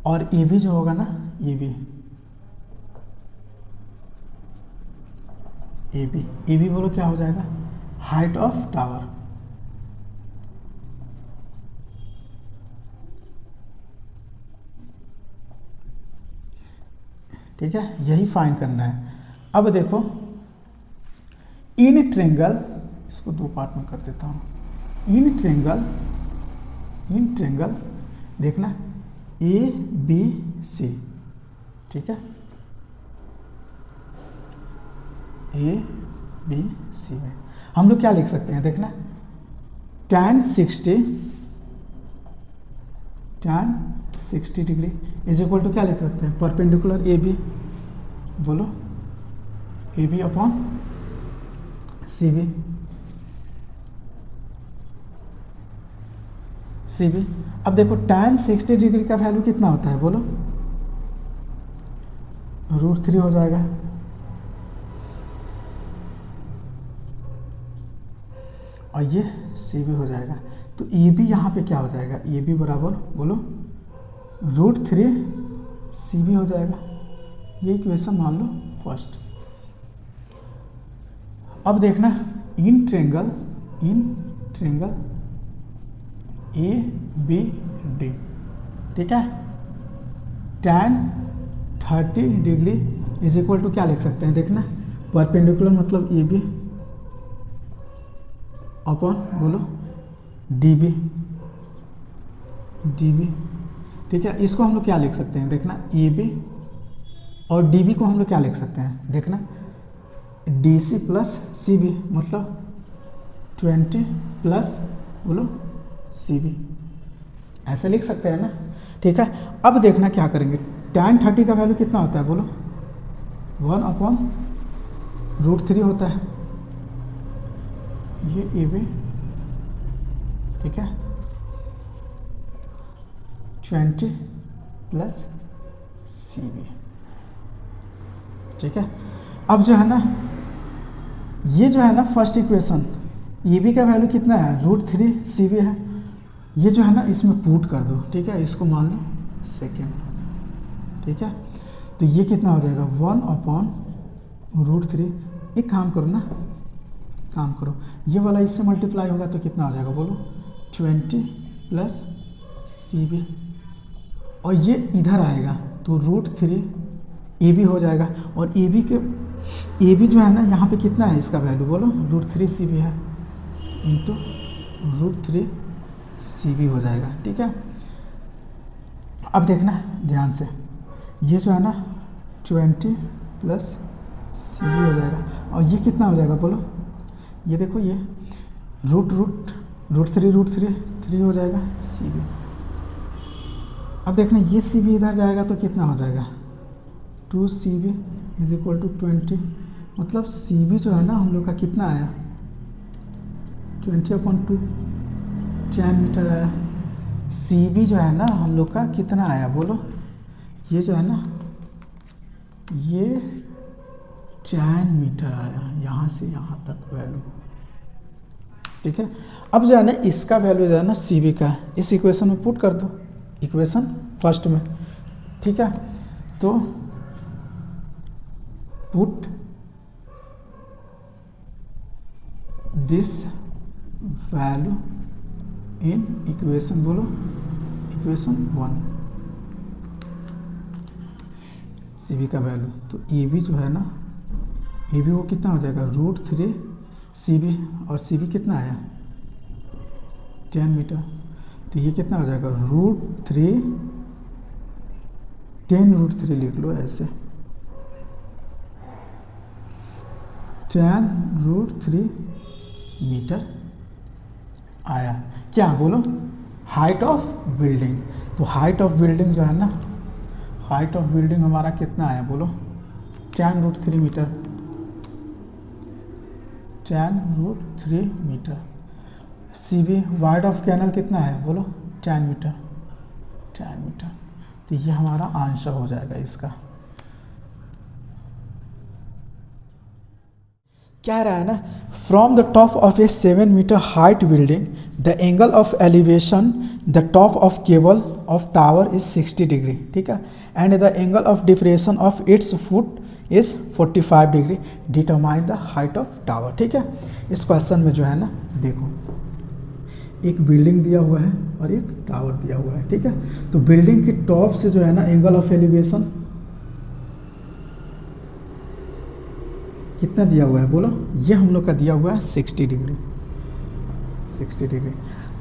और ए बी जो होगा ना ए बी बोलो क्या हो जाएगा हाइट ऑफ टावर, ठीक है। यही फाइंड करना है। अब देखो इन ट्रेंगल, इसको दो पार्ट में कर देता हूँ, इन ट्रेंगल देखना ए बी सी, ठीक है, ए बी सी में हम लोग क्या लिख सकते हैं, देखना tan 60 degree is equal to क्या लिख सकते हैं परपेंडिकुलर ए बी, बोलो A B upon C B, अब देखो tan 60 डिग्री का वैल्यू कितना होता है बोलो √3 हो जाएगा, और ये सी बी हो जाएगा। तो ए बी यहाँ पे क्या हो जाएगा, ए बी बराबर बोलो √3 सी बी हो जाएगा। ये इक्वेशन मान लो फर्स्ट। अब देखना in triangle A B D, ठीक है, tan 30 degree is equal to क्या लिख सकते हैं, देखना परपेंडिकुलर मतलब ए बी अपॉन बोलो डी बी, ठीक है। इसको हम लोग क्या लिख सकते हैं, देखना ए बी और डी बी को हम लोग क्या लिख सकते हैं, देखना D C plus C B मतलब 20 प्लस बोलो सी बी, ऐसे लिख सकते हैं ना, ठीक है। अब देखना क्या करेंगे, tan 30 का वैल्यू कितना होता है बोलो 1/√3 होता है, ये ए बी, ठीक है, 20 प्लस सी बी, ठीक है। अब जो है ना ये जो है ना फर्स्ट इक्वेशन ए बी का वैल्यू कितना है √3 सी बी है, ये जो है ना इसमें पुट कर दो, ठीक है, इसको मान लो सेकेंड, ठीक है। तो ये कितना हो जाएगा 1/√3, एक काम करो ना, ये वाला इससे मल्टीप्लाई होगा तो कितना हो जाएगा बोलो 20 प्लस सी बी, और ये इधर आएगा तो √3 ए बी हो जाएगा। और ए बी जो है ना यहाँ पे कितना है इसका वैल्यू बोलो, √3 सी बी है, इंटू √3 सी बी हो जाएगा। ठीक है, अब देखना ध्यान से, ये जो है ना 20 प्लस सी बी हो जाएगा, और ये कितना हो जाएगा बोलो, ये देखो ये √3 3 हो जाएगा सी बी। अब देखना ये सी बी इधर जाएगा तो कितना हो जाएगा 2 C B is equal to 20, मतलब सी बी जो है ना हम लोग का कितना आया 20/2 10 मीटर आया। सी बी जो है ना हम लोग का कितना आया बोलो, ये जो है ना ये 10 मीटर आया यहाँ से यहाँ तक वैल्यू। ठीक है, अब जो है ना इसका वैल्यू जो है ना सी बी का इस इक्वेशन में पुट कर दो, इक्वेशन फर्स्ट में। ठीक है, तो put this value in equation, बोलो इक्वेशन 1 सी बी का वैल्यू। तो ए बी जो है ना, ए बी वो कितना हो जाएगा √3 सी बी, और सी बी कितना आया 10 मीटर, तो ये कितना हो जाएगा √3 10√3 लिख लो ऐसे, 10√3 मीटर आया। क्या बोलो, हाइट ऑफ बिल्डिंग। तो हाइट ऑफ बिल्डिंग जो है ना, हाइट ऑफ बिल्डिंग हमारा कितना आया बोलो 10√3 metre, 10√3 metre. C B wide of canal कितना है बोलो 10 मीटर, 10 मीटर। तो ये हमारा आंसर हो जाएगा इसका। क्या रहा है ना, from the top of a 7 metre height building the angle of elevation the top of cable of tower is 60 degree. ठीक है, and the angle of depression of its foot is 45 degree, determine the height of tower. ठीक है, इस क्वेश्चन में जो है ना देखो एक बिल्डिंग दिया हुआ है और एक टावर दिया हुआ है। ठीक है, तो बिल्डिंग के टॉप से जो है ना एंगल ऑफ एलिवेशन कितना दिया हुआ है बोलो, ये हम लोग का दिया हुआ है 60 डिग्री, 60 डिग्री।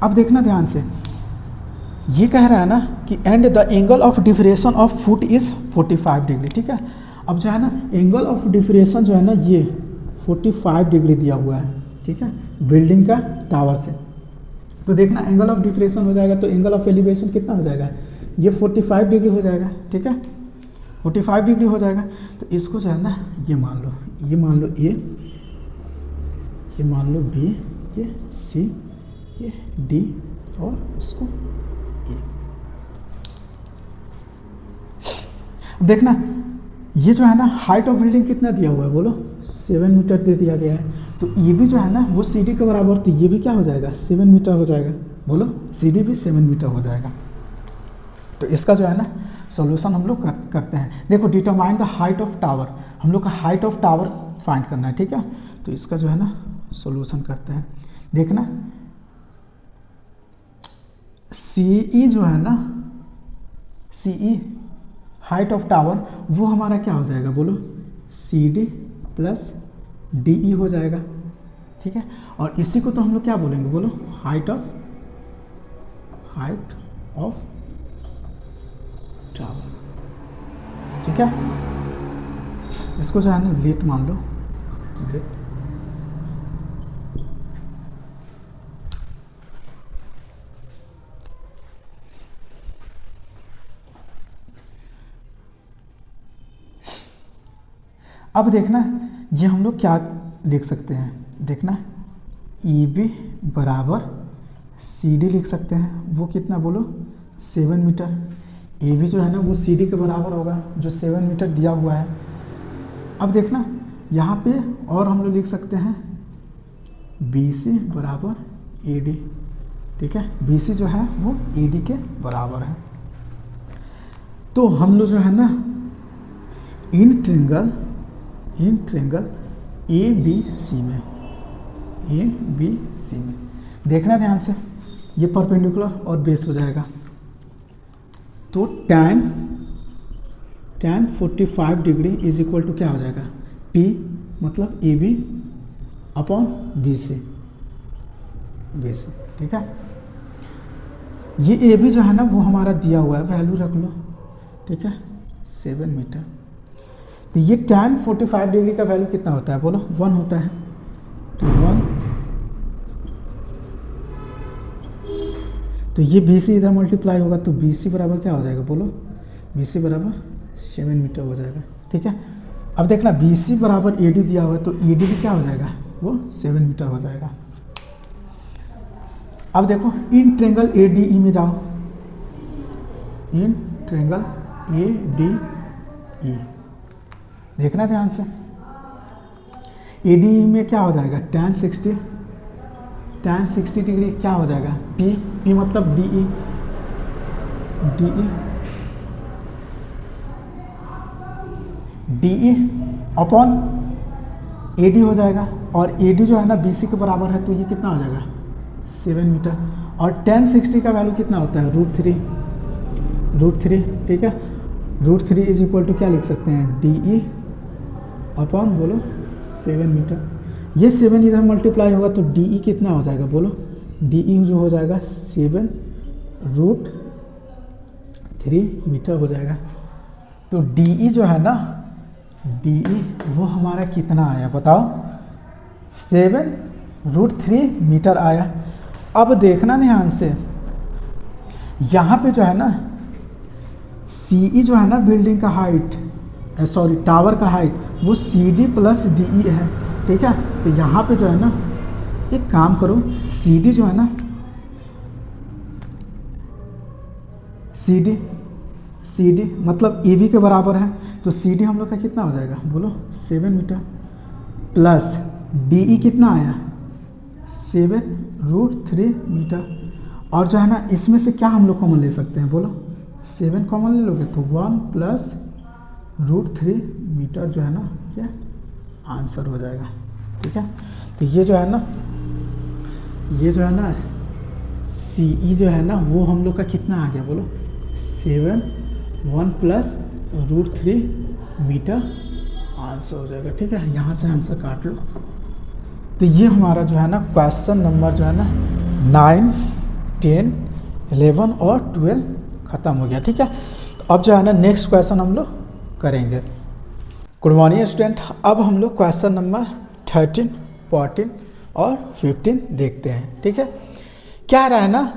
अब देखना ध्यान से, ये कह रहा है ना कि and the angle of depression of foot is 45 degree. ठीक है, अब जो है ना एंगल ऑफ डिफरेशन जो है ना ये 45 डिग्री दिया हुआ है। ठीक है, बिल्डिंग का टावर से। तो देखना एंगल ऑफ डिफरेशन हो जाएगा तो एंगल ऑफ एलिवेशन कितना हो जाएगा, ये 45 डिग्री हो जाएगा। ठीक है, 45 डिग्री हो जाएगा। तो इसको जो है ना ये मान लो ए, ये मान लो बी, ये सी, ये डी, और इसको ए। देखना ये जो है ना हाइट ऑफ बिल्डिंग कितना दिया हुआ है बोलो 7 मीटर दे दिया गया है। तो ये भी जो है ना वो सी डी के बराबर, तो ये भी क्या हो जाएगा 7 मीटर हो जाएगा, बोलो सी डी भी 7 मीटर हो जाएगा। तो इसका जो है ना सॉल्यूशन हम लोग करते हैं। देखो determine the height of tower, हम लोग का हाइट ऑफ टावर फाइंड करना है। ठीक है, तो इसका जो है ना सॉल्यूशन करते हैं। देखना सीई जो है ना, सीई हाइट ऑफ टावर वो हमारा क्या हो जाएगा बोलो C D plus D E हो जाएगा। ठीक है, और इसी को तो हम लोग क्या बोलेंगे बोलो हाइट ऑफ टावर। ठीक है, इसको जो है ना लेट मान लो, लेट। अब देखना ये हम लोग क्या लिख सकते हैं, देखना ई बी बराबर सी डी लिख सकते हैं। वो कितना बोलो 7 मीटर। ए बी जो है ना वो सी डी के बराबर होगा जो 7 मीटर दिया हुआ है। अब देखना यहाँ पे और हम लोग लिख सकते हैं बी सी बराबर ए डी। ठीक है, बी सी जो है वो ए डी के बराबर है। तो हम लोग जो है ना इन ट्रेंगल ए बी सी में देखना ध्यान से, ये परपेंडिकुलर और बेस हो जाएगा तो tan 45 degree is equal to क्या हो जाएगा, P मतलब A B upon B C, ठीक है। ये ए बी जो है ना वो हमारा दिया हुआ है, वैल्यू रख लो, ठीक है, 7 मीटर। तो ये tan 45 डिग्री का वैल्यू कितना होता है बोलो, 1 होता है। तो 1, तो ये बी सी इधर मल्टीप्लाई होगा तो बी सी बराबर क्या हो जाएगा बोलो, बी सी बराबर 7 मीटर हो जाएगा, ठीक है। अब देखना बी सी बराबर ए डी दिया हुआ है तो ए डी भी क्या हो जाएगा, वो 7 मीटर हो जाएगा। अब देखो इन ट्रेंगल ए डी ई में जाओ, इन ट्रेंगल ए डी ई देखना ध्यान से, ए डी ई में क्या हो जाएगा, tan 60 डिग्री क्या हो जाएगा, P मतलब D E upon A D हो जाएगा, और ए डी जो है ना बी सी के बराबर है तो ये कितना हो जाएगा 7 मीटर, और tan 60 का वैल्यू कितना होता है, √3, ठीक है। √3 इज इक्वल टू क्या लिख सकते हैं, डी ई अपॉन बोलो 7 मीटर। ये 7 इधर मल्टीप्लाई होगा तो डी ई कितना हो जाएगा बोलो, डी ई जो हो जाएगा 7√3 मीटर हो जाएगा। तो डी ई जो है ना, डी ई वो हमारा कितना आया बताओ, 7√3 मीटर आया। अब देखना ध्यान से, यहाँ पे जो है ना सी ई जो है ना बिल्डिंग का हाइट, सॉरी टावर का हाइट, वो C D plus D E है, ठीक है। तो यहाँ पे जो है ना एक काम करो, सी डी जो है ना, सी डी मतलब ए बी के बराबर है, तो सी डी हम लोग का कितना हो जाएगा बोलो 7 मीटर, प्लस डी ई कितना आया 7√3 मीटर, और जो है ना इसमें से क्या हम लोग कॉमन ले सकते हैं बोलो, 7 कॉमन ले लोगे तो 1 + √3 मीटर जो है ना क्या आंसर हो जाएगा, ठीक है। तो ये जो है ना सी ई जो है ना वो हम लोग का कितना आ गया बोलो 7, 1 + √3 मीटर आंसर हो जाएगा, ठीक है। यहाँ से आंसर काट लो। तो ये हमारा जो है ना क्वेश्चन नंबर जो है ना 9, 10, 11 और 12 ख़त्म हो गया, ठीक है। तो अब जो है ना नेक्स्ट क्वेश्चन हम लोग करेंगे। गुड मॉर्निंग स्टूडेंट, अब हम लोग क्वेश्चन नंबर 13, 14 और 15 देखते हैं, ठीक है। क्या रहा है ना,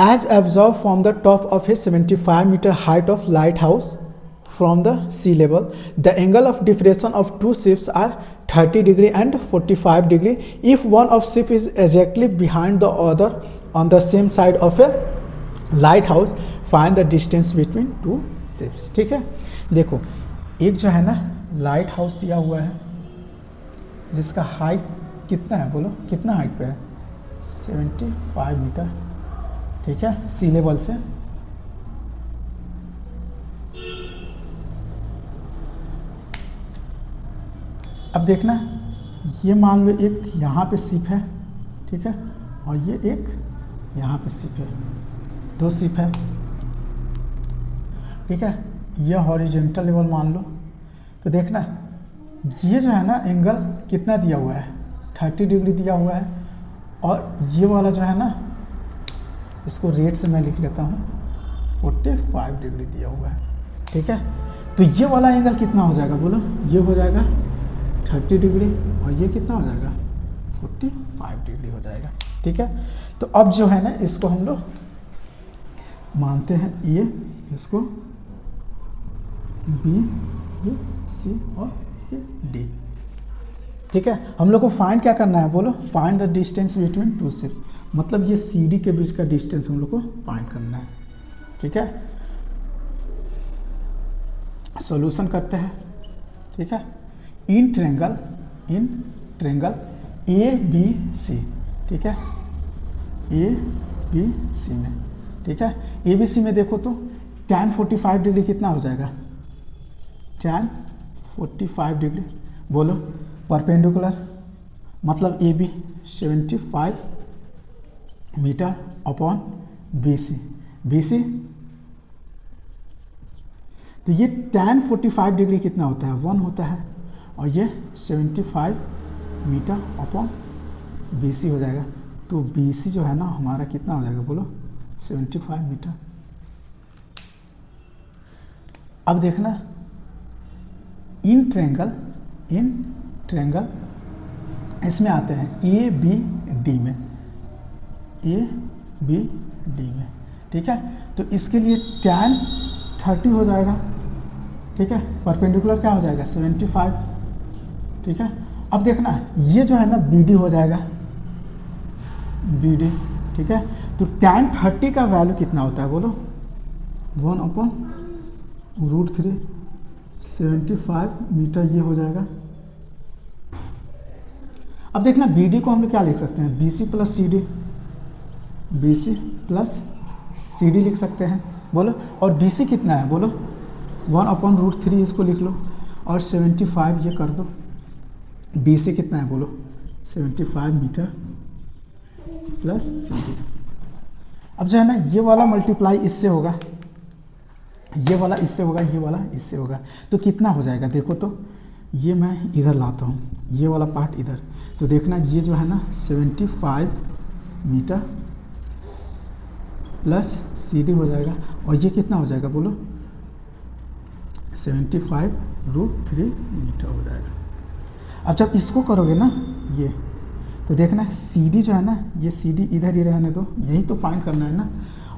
as observed from the top of a 75 metre height of lighthouse from the sea level, the angle of depression of two ships are 30 degree and 45 degree if one of ship is exactly behind the other on the same side of a lighthouse, find the distance between two ships, ठीक है। देखो एक जो है ना लाइट हाउस दिया हुआ है जिसका हाइट कितना है बोलो, कितना हाइट पे है 75 मीटर, ठीक है, सी लेवल से। अब देखना ये मान लो एक यहाँ पे शिप है, ठीक है, और ये एक यहाँ पे शिप है, 2 शिप है, ठीक है। ये हॉरिजॉन्टल लेवल मान लो। तो देखना ये जो है ना एंगल कितना दिया हुआ है 30 डिग्री दिया हुआ है, और ये वाला जो है ना इसको रेट से मैं लिख लेता हूँ 45 डिग्री दिया हुआ है, ठीक है। तो ये वाला एंगल कितना हो जाएगा बोलो, ये हो जाएगा 30 डिग्री और ये कितना हो जाएगा 45 डिग्री हो जाएगा, ठीक है। तो अब जो है ना इसको हम लोग मानते हैं ये, इसको बी, ये सी और ये डी, ठीक है। हम लोग को फाइंड क्या करना है बोलो, find the distance between two ships, मतलब ये सी डी के बीच का डिस्टेंस हम लोग को फाइंड करना है, ठीक है। सॉल्यूशन करते हैं, ठीक है। इन ट्रेंगल ए बी सी, ठीक है, ए बी सी में, ठीक है। ए बी सी में देखो तो tan 45 डिग्री कितना हो जाएगा, tan 45 डिग्री बोलो, परपेंडिकुलर मतलब A B 75 metre upon B C, तो ये tan 45 डिग्री कितना होता है, 1 होता है, और ये 75 मीटर अपॉन BC हो जाएगा। तो BC जो है ना हमारा कितना हो जाएगा बोलो, 75 मीटर। अब देखना इन ट्रेंगल इसमें आते हैं ABD में, ABD में, ठीक है। तो इसके लिए tan 30 हो जाएगा, ठीक है, परपेंडिकुलर क्या हो जाएगा 75, ठीक है। अब देखना ये जो है ना BD हो जाएगा, BD, ठीक है। तो tan 30 का वैल्यू कितना होता है बोलो, 1/√3, 75 मीटर ये हो जाएगा। अब देखना BD को हम लोग क्या लिख सकते हैं, BC प्लस CD लिख सकते हैं बोलो। और BC कितना है बोलो, 1/√3 इसको लिख लो, और 75 ये कर दो। BC कितना है बोलो, 75 मीटर प्लस CD। अब जो है ना ये वाला मल्टीप्लाई इससे होगा, ये वाला इससे होगा, ये वाला इससे होगा, तो कितना हो जाएगा देखो। तो ये मैं इधर लाता हूँ, ये वाला पार्ट इधर, तो देखना ये जो है ना 75 मीटर प्लस CD हो जाएगा, और ये कितना हो जाएगा बोलो, 75√3 मीटर हो जाएगा। अब जब इसको करोगे ना ये, तो देखना CD जो है ना, ये CD इधर ही रहने दो, यही तो फाइंड करना है ना,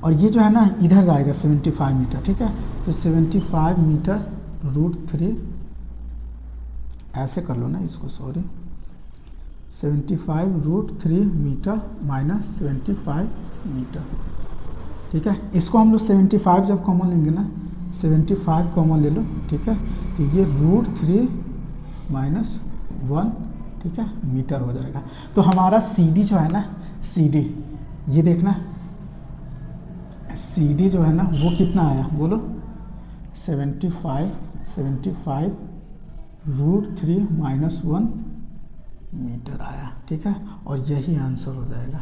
और ये जो है ना इधर जाएगा 75 मीटर, ठीक है। तो 75 मीटर √3 ऐसे कर लो ना इसको, सॉरी, 75√3 मीटर माइनस 75 मीटर, ठीक है। इसको हम लोग 75 जब कॉमन लेंगे ना, 75 कॉमन ले लो, ठीक है। तो ये √3 - 1, ठीक है, मीटर हो जाएगा। तो हमारा CD जो है ना, CD ये देखना CD जो है ना वो कितना आया बोलो, 75 √3 - 1 मीटर आया, ठीक है। और यही आंसर हो जाएगा,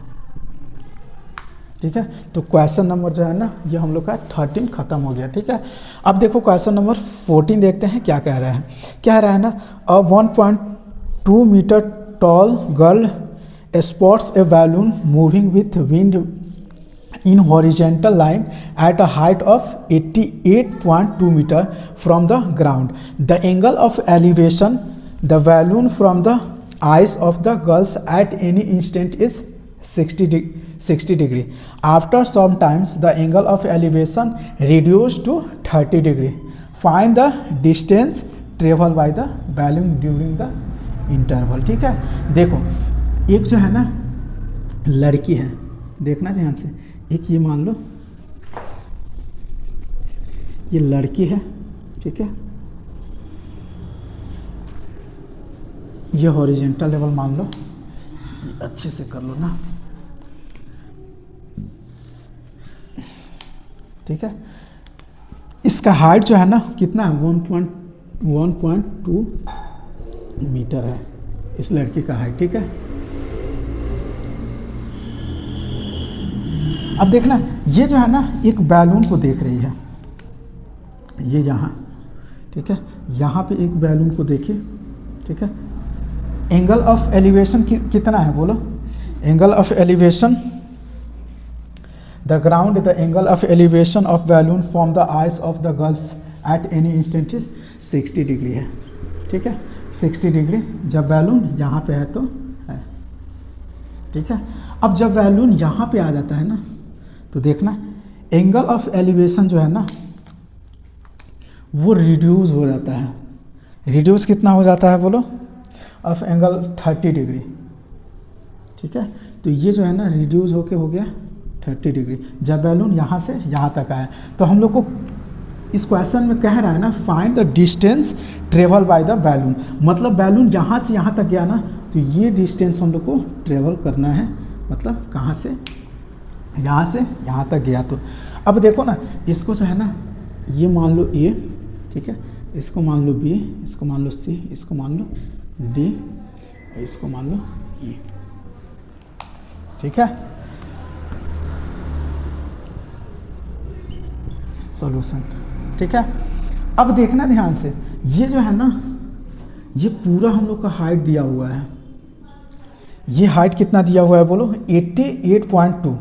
ठीक है। तो क्वेश्चन नंबर जो है ना ये हम लोग का 13 खत्म हो गया, ठीक है। अब देखो क्वेश्चन नंबर 14 देखते हैं क्या कह रहा है। क्या रहा है ना, a 1.2 metre tall girl spots a balloon moving with wind in horizontal line at a height of 88.2 meter from the ground. The angle of elevation the balloon from the eyes of the girls at any instant is 60 degree. After some times the angle of elevation reduced to 30 degree. Find the distance traveled by the balloon during the interval, ठीक है। देखो एक जो है ना लड़की है, देखना ध्यान से, एक ये मान लो ये लड़की है, ठीक है, ये हॉरिजेंटल लेवल मान लो, ये अच्छे से कर लो ना, ठीक है। इसका हाइट जो है ना कितना है, 1.2 मीटर है इस लड़की का हाइट, ठीक है। अब देखना ये जो है ना एक बैलून को देख रही है, ये यहाँ, ठीक है, यहाँ पे एक बैलून को देखिए, ठीक है। एंगल ऑफ एलिवेशन कितना है बोलो, angle of elevation the ground the angle of elevation of balloon from the eyes of the girls at any instant is 60 degree है, ठीक है। 60 डिग्री जब बैलून यहाँ पे है तो है, ठीक है। अब जब बैलून यहाँ पे आ जाता है ना, तो देखना एंगल ऑफ एलिवेशन जो है ना वो रिड्यूस हो जाता है। रिड्यूस कितना हो जाता है बोलो, ऑफ एंगल 30 डिग्री, ठीक है। तो ये जो है ना रिड्यूस होके हो गया 30 डिग्री जब बैलून यहाँ से यहाँ तक आया। तो हम लोग को इस क्वेश्चन में कह रहा है ना, find the distance travel by the balloon, मतलब बैलून यहाँ से यहाँ तक गया ना, तो ये डिस्टेंस हम लोग को ट्रेवल करना है, मतलब कहाँ से यहाँ से यहाँ तक गया। तो अब देखो ना इसको जो है ना ये मान लो A, ठीक है, इसको मान लो B, इसको मान लो C, इसको मान लो D, इसको मान लो E, ठीक है। सॉल्यूशन, ठीक है। अब देखना ध्यान से, ये जो है ना, ये पूरा हम लोग का हाइट दिया हुआ है। ये हाइट कितना दिया हुआ है बोलो? 88.2,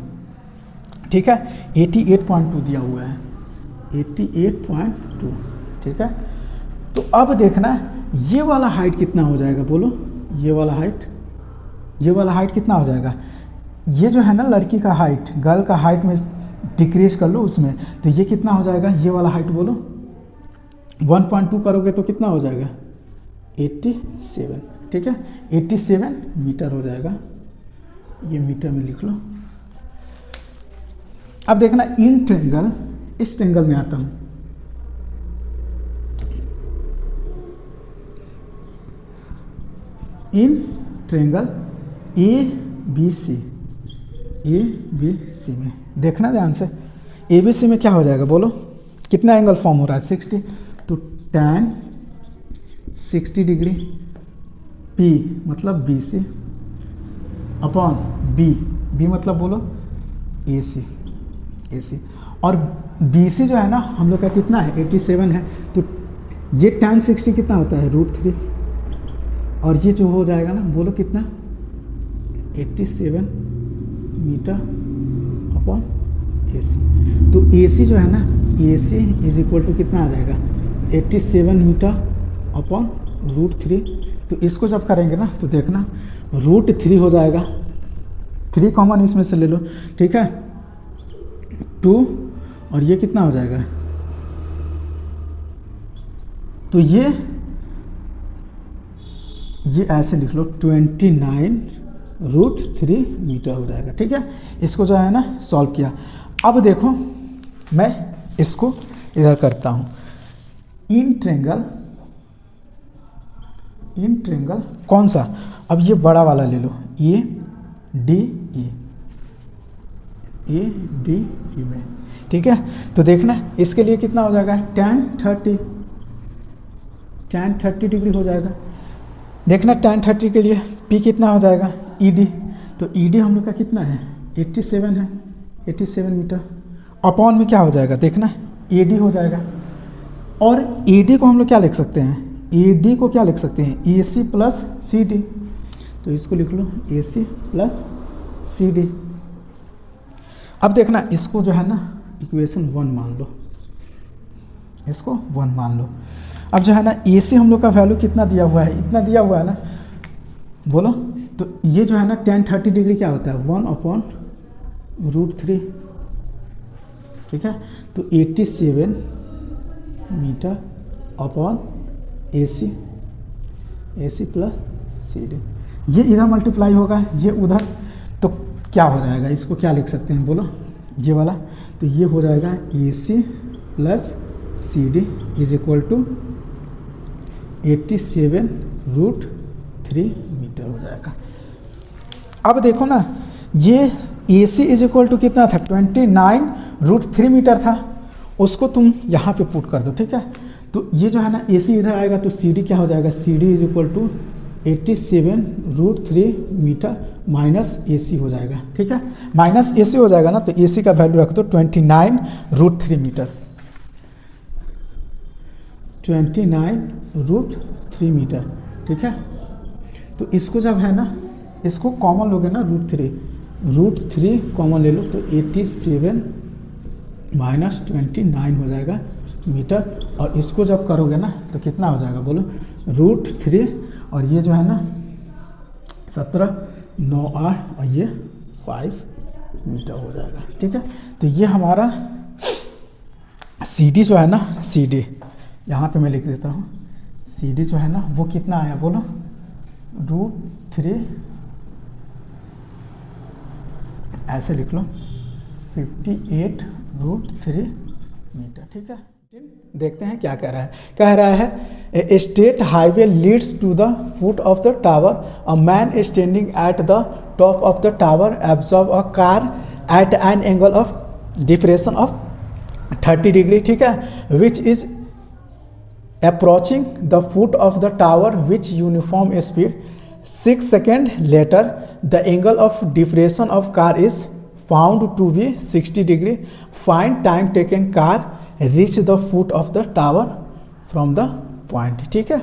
ठीक है, 88.2 दिया हुआ है, 88.2, ठीक है। तो अब देखना ये वाला हाइट कितना हो जाएगा बोलो? ये वाला हाइट कितना हो जाएगा? ये जो है ना लड़की का हाइट, गर्ल का हाइट में डिक्रीज कर लो उसमें, तो ये कितना हो जाएगा? ये वाला हाइट बोलो 1.2 करोगे तो कितना हो जाएगा? 87, ठीक है, 87 मीटर हो जाएगा। ये मीटर में लिख लो। अब देखना इन ट्रेंगल, इस ट्रेंगल में आता हूं, इन ट्रेंगल ABC में देखना ध्यान से, ABC में क्या हो जाएगा बोलो? कितना एंगल फॉर्म हो रहा है? 60, तो tan 60 डिग्री P मतलब BC अपॉन B मतलब बोलो AC, और BC जो है ना हम लोग का कितना है? 87 है, तो ये tan 60 कितना होता है? √3, और ये जो हो जाएगा ना बोलो कितना? 87 मीटर अपॉन AC। तो AC जो है ना, AC इज इक्वल टू कितना आ जाएगा? 87 मीटर अपॉन √3। तो इसको जब करेंगे ना तो देखना √3 हो जाएगा, 3 कॉमन इसमें से ले लो, ठीक है, 2, और ये कितना हो जाएगा? तो ये ऐसे लिख लो 29√3 मीटर हो जाएगा, ठीक है। इसको जो है ना सॉल्व किया। अब देखो मैं इसको इधर करता हूँ, इन ट्रेंगल कौन सा? अब ये बड़ा वाला ले लो, ADE में, ठीक है। तो देखना इसके लिए कितना हो जाएगा? tan 30 डिग्री हो जाएगा। देखना tan 30 के लिए P कितना हो जाएगा? ED, तो ED हम लोग का कितना है? 87 है, 87 मीटर अपॉन में क्या हो जाएगा? देखना AD हो जाएगा, और AD को हम लोग क्या लिख सकते हैं? AD को क्या लिख सकते हैं? AC प्लस CD, तो इसको लिख लो AC प्लस CD। अब देखना इसको जो है ना इक्वेशन 1 मान लो, इसको 1 मान लो। अब जो है ना AC हम लोग का वैल्यू कितना दिया हुआ है? इतना दिया हुआ है ना बोलो। तो ये जो है ना tan 30 डिग्री क्या होता है? 1/√3, ठीक है। तो 87 metre upon AC plus CD, ये इधर मल्टीप्लाई होगा, ये उधर, तो क्या हो जाएगा? इसको क्या लिख सकते हैं बोलो? ये वाला, तो ये हो जाएगा AC plus CD is equal to 87√3 metre हो जाएगा। अब देखो ना, ये AC इज इक्वल टू कितना था? 29√3 मीटर था, उसको तुम यहाँ पे पुट कर दो, ठीक है। तो ये जो है ना AC इधर आएगा, तो CD क्या हो जाएगा? CD is equal to 87√3 metre minus AC हो जाएगा, ठीक है। माइनस AC हो जाएगा ना, तो AC का वैल्यू रख दो 29√3 मीटर, 29√3 मीटर, ठीक है। तो इसको जब है ना, इसको कॉमन लोगे ना, √3 कॉमन ले लो, तो 87 माइनस 29 हो जाएगा मीटर, और इसको जब करोगे ना तो कितना हो जाएगा बोलो? √3, और ये जो है ना 17, 9, 8, और ये 5 मीटर हो जाएगा, ठीक है। तो ये हमारा CD जो है ना, CD यहाँ पे मैं लिख देता हूँ, CD जो है ना वो कितना आया बोलो? √3, ऐसे लिख लो 58√3 मीटर, ठीक है। देखते हैं क्या कह रहा है। कह रहा है a state highway leads to the foot of the tower, a man standing at the top of the tower observe a car at an angle of depression of 30 degree, ठीक है, which is approaching the foot of the tower which uniform speed. 6 seconds later the angle of deviation of car is found to be 60 degree. Find time taken car reach the foot of the tower from the point, ठीक है।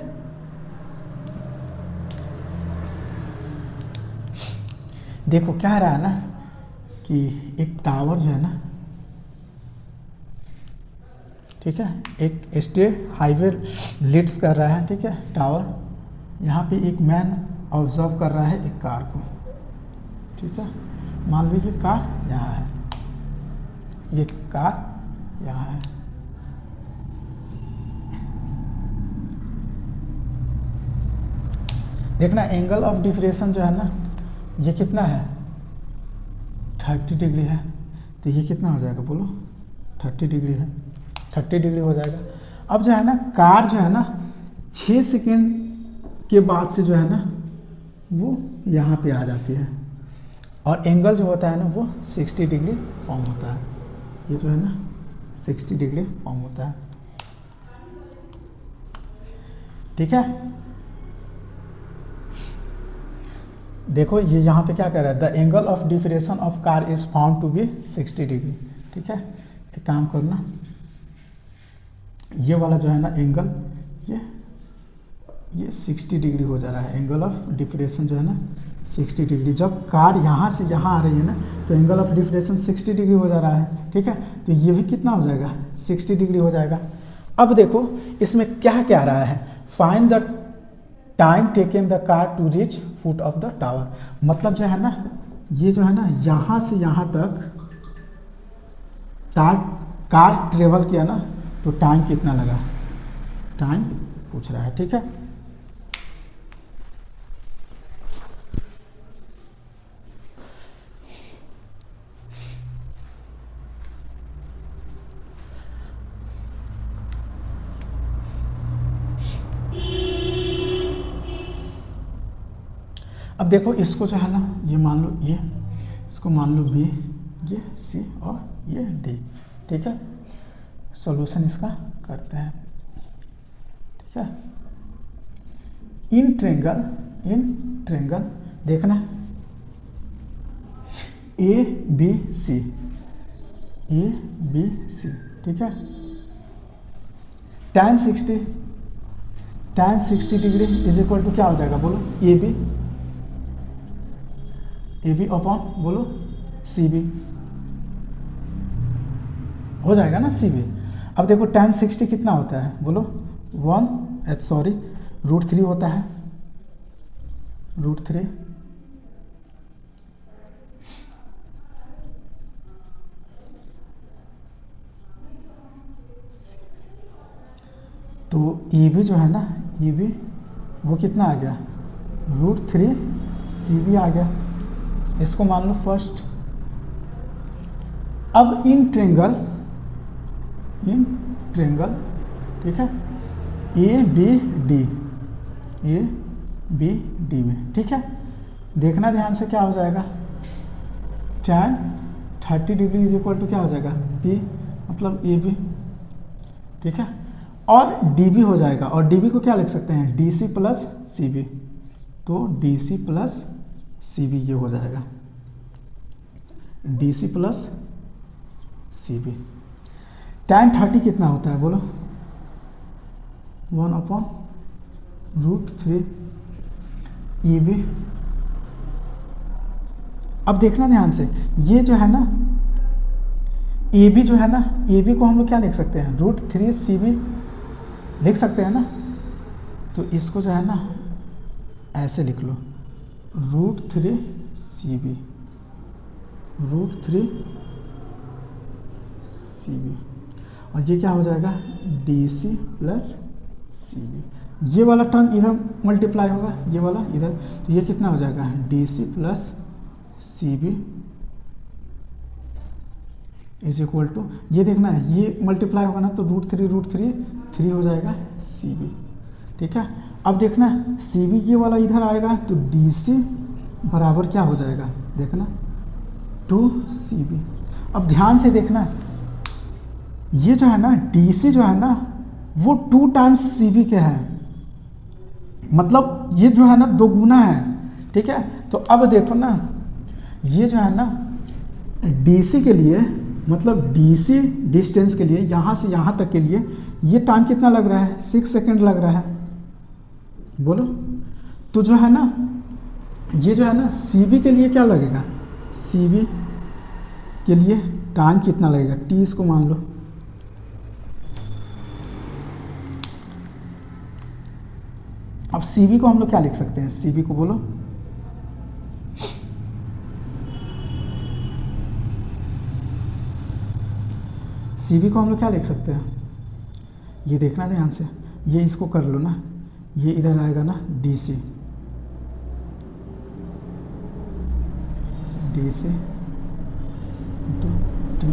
देखो क्या रहा है ना कि एक टावर जो है ना, ठीक है, एक स्टेट हाईवे लीड्स कर रहा है, ठीक है, टावर। यहाँ पे एक मैन ऑब्जर्व कर रहा है एक कार को, ठीक है। मान लीजिए कार यहाँ है, ये कार यहाँ है, देखना एंगल ऑफ डिफरेंशन जो है ना, ये कितना है 30 डिग्री है, तो ये कितना हो जाएगा बोलो 30 डिग्री है, 30 डिग्री हो जाएगा। अब जो है ना कार जो है ना 6 सेकेंड के बाद से जो है ना वो यहाँ पे आ जाती है, और एंगल जो होता है ना वो 60 डिग्री फॉर्म होता है, ये जो है ना 60 डिग्री फॉर्म होता है, ठीक है। देखो ये यहाँ पे क्या कह रहा है, the angle of depression of car is found to be 60 degree, ठीक है। एक काम करना, ये वाला जो है ना एंगल ये 60 डिग्री हो जा रहा है, एंगल ऑफ डिफरेंशन जो है ना 60 डिग्री। जब कार यहाँ से यहाँ आ रही है ना तो एंगल ऑफ डिफरेंशन 60 डिग्री हो जा रहा है, ठीक है। तो ये भी कितना हो जाएगा 60 डिग्री हो जाएगा। अब देखो इसमें क्या क्या रहा है, find the time taken the car to reach foot of the tower. मतलब जो है ना ये जो है ना यहाँ से यहाँ तक कार ट्रेवल किया ना तो टाइम कितना लगा, टाइम पूछ रहा है, ठीक है। अब देखो इसको जो है ना ये मान लो, ये इसको मान लो बी, ये सी और ये डी, ठीक है। सॉल्यूशन इसका करते हैं, ठीक है। इन ट्रेंगल देखना ए बी सी, ठीक है। tan 60 degree is equal to क्या हो जाएगा बोलो, ए बी अपॉन बोलो सी बी हो जाएगा ना, सी बी। अब देखो tan 60 कितना होता है बोलो √3 होता है, √3। तो ये भी जो है ना, ये भी वो कितना आ गया √3 सी बी आ गया, इसको मान लो फर्स्ट। अब इन ट्रेंगल ठीक है ए बी डी में, ठीक है। देखना ध्यान से क्या हो जाएगा, tan 30 degree is equal to क्या हो जाएगा पी मतलब ए बी, ठीक है। और डी बी हो जाएगा, और डी बी को क्या लिख सकते हैं D C plus C B, तो D C plus C B ये हो जाएगा D C plus C B. tan 30 कितना होता है बोलो 1/√3 ई बी। अब देखना ध्यान से, ये जो है ना ए बी जो है ना, ए बी को हम लोग क्या लिख सकते हैं √3 सी बी लिख सकते हैं ना, तो इसको जो है ना ऐसे लिख लो √3 सी बी, √3 सी बी, और ये क्या हो जाएगा D C plus C B. ये वाला टर्म इधर मल्टीप्लाई होगा, ये वाला इधर, तो ये कितना हो जाएगा D C plus C B is equal to, ये देखना है ये मल्टीप्लाई होगा ना तो √3 3 हो जाएगा सी बी, ठीक है। अब देखना सी बी ये वाला इधर आएगा तो डी सी बराबर क्या हो जाएगा देखना 2 सी बी। अब ध्यान से देखना ये जो है ना डी सी जो है ना वो 2 टाइम्स सी बी के है, मतलब ये जो है ना 2 गुना है, ठीक है। तो अब देखो ना ये जो है ना डी सी के लिए मतलब DC डिस्टेंस के लिए यहाँ से यहाँ तक के लिए ये टाइम कितना लग रहा है, 6 सेकेंड लग रहा है। बोलो, तो जो है ना ये जो है ना CB के लिए क्या लगेगा, CB के लिए टाइम कितना लगेगा, T इसको मान लो। अब CB को हम लोग क्या लिख सकते हैं, CB को बोलो, CB को हम लोग क्या लिख सकते हैं, ये देखना ध्यान से, ये इसको कर लो ना, ये इधर आएगा ना DC into T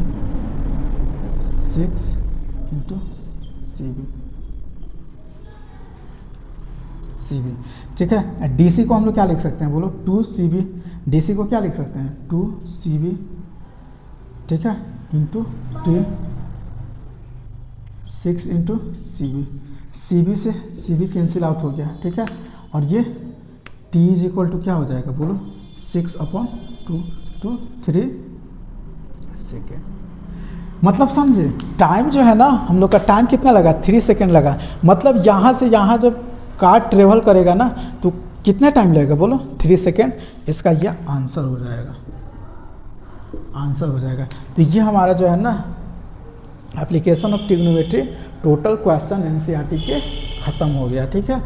6 into CB, ठीक है। DC को हम लोग क्या लिख सकते हैं, बोलो 2CB, DC को क्या लिख सकते हैं 2CB, ठीक है, इंटू T 6 इंटू CB से CB कैंसिल आउट हो गया, ठीक है। और ये T इज इक्वल टू क्या हो जाएगा, बोलो 6/2 तो 3 सेकेंड। मतलब समझे, टाइम जो है ना हम लोग का टाइम कितना लगा, 3 सेकेंड लगा। मतलब यहाँ से यहाँ जब कार ट्रेवल करेगा ना तो कितना टाइम लगेगा, बोलो 3 सेकेंड। इसका ये आंसर हो जाएगा, आंसर हो जाएगा। तो ये हमारा जो है ना application of trigonometry total question NCERT के ख़त्म हो गया, ठीक है।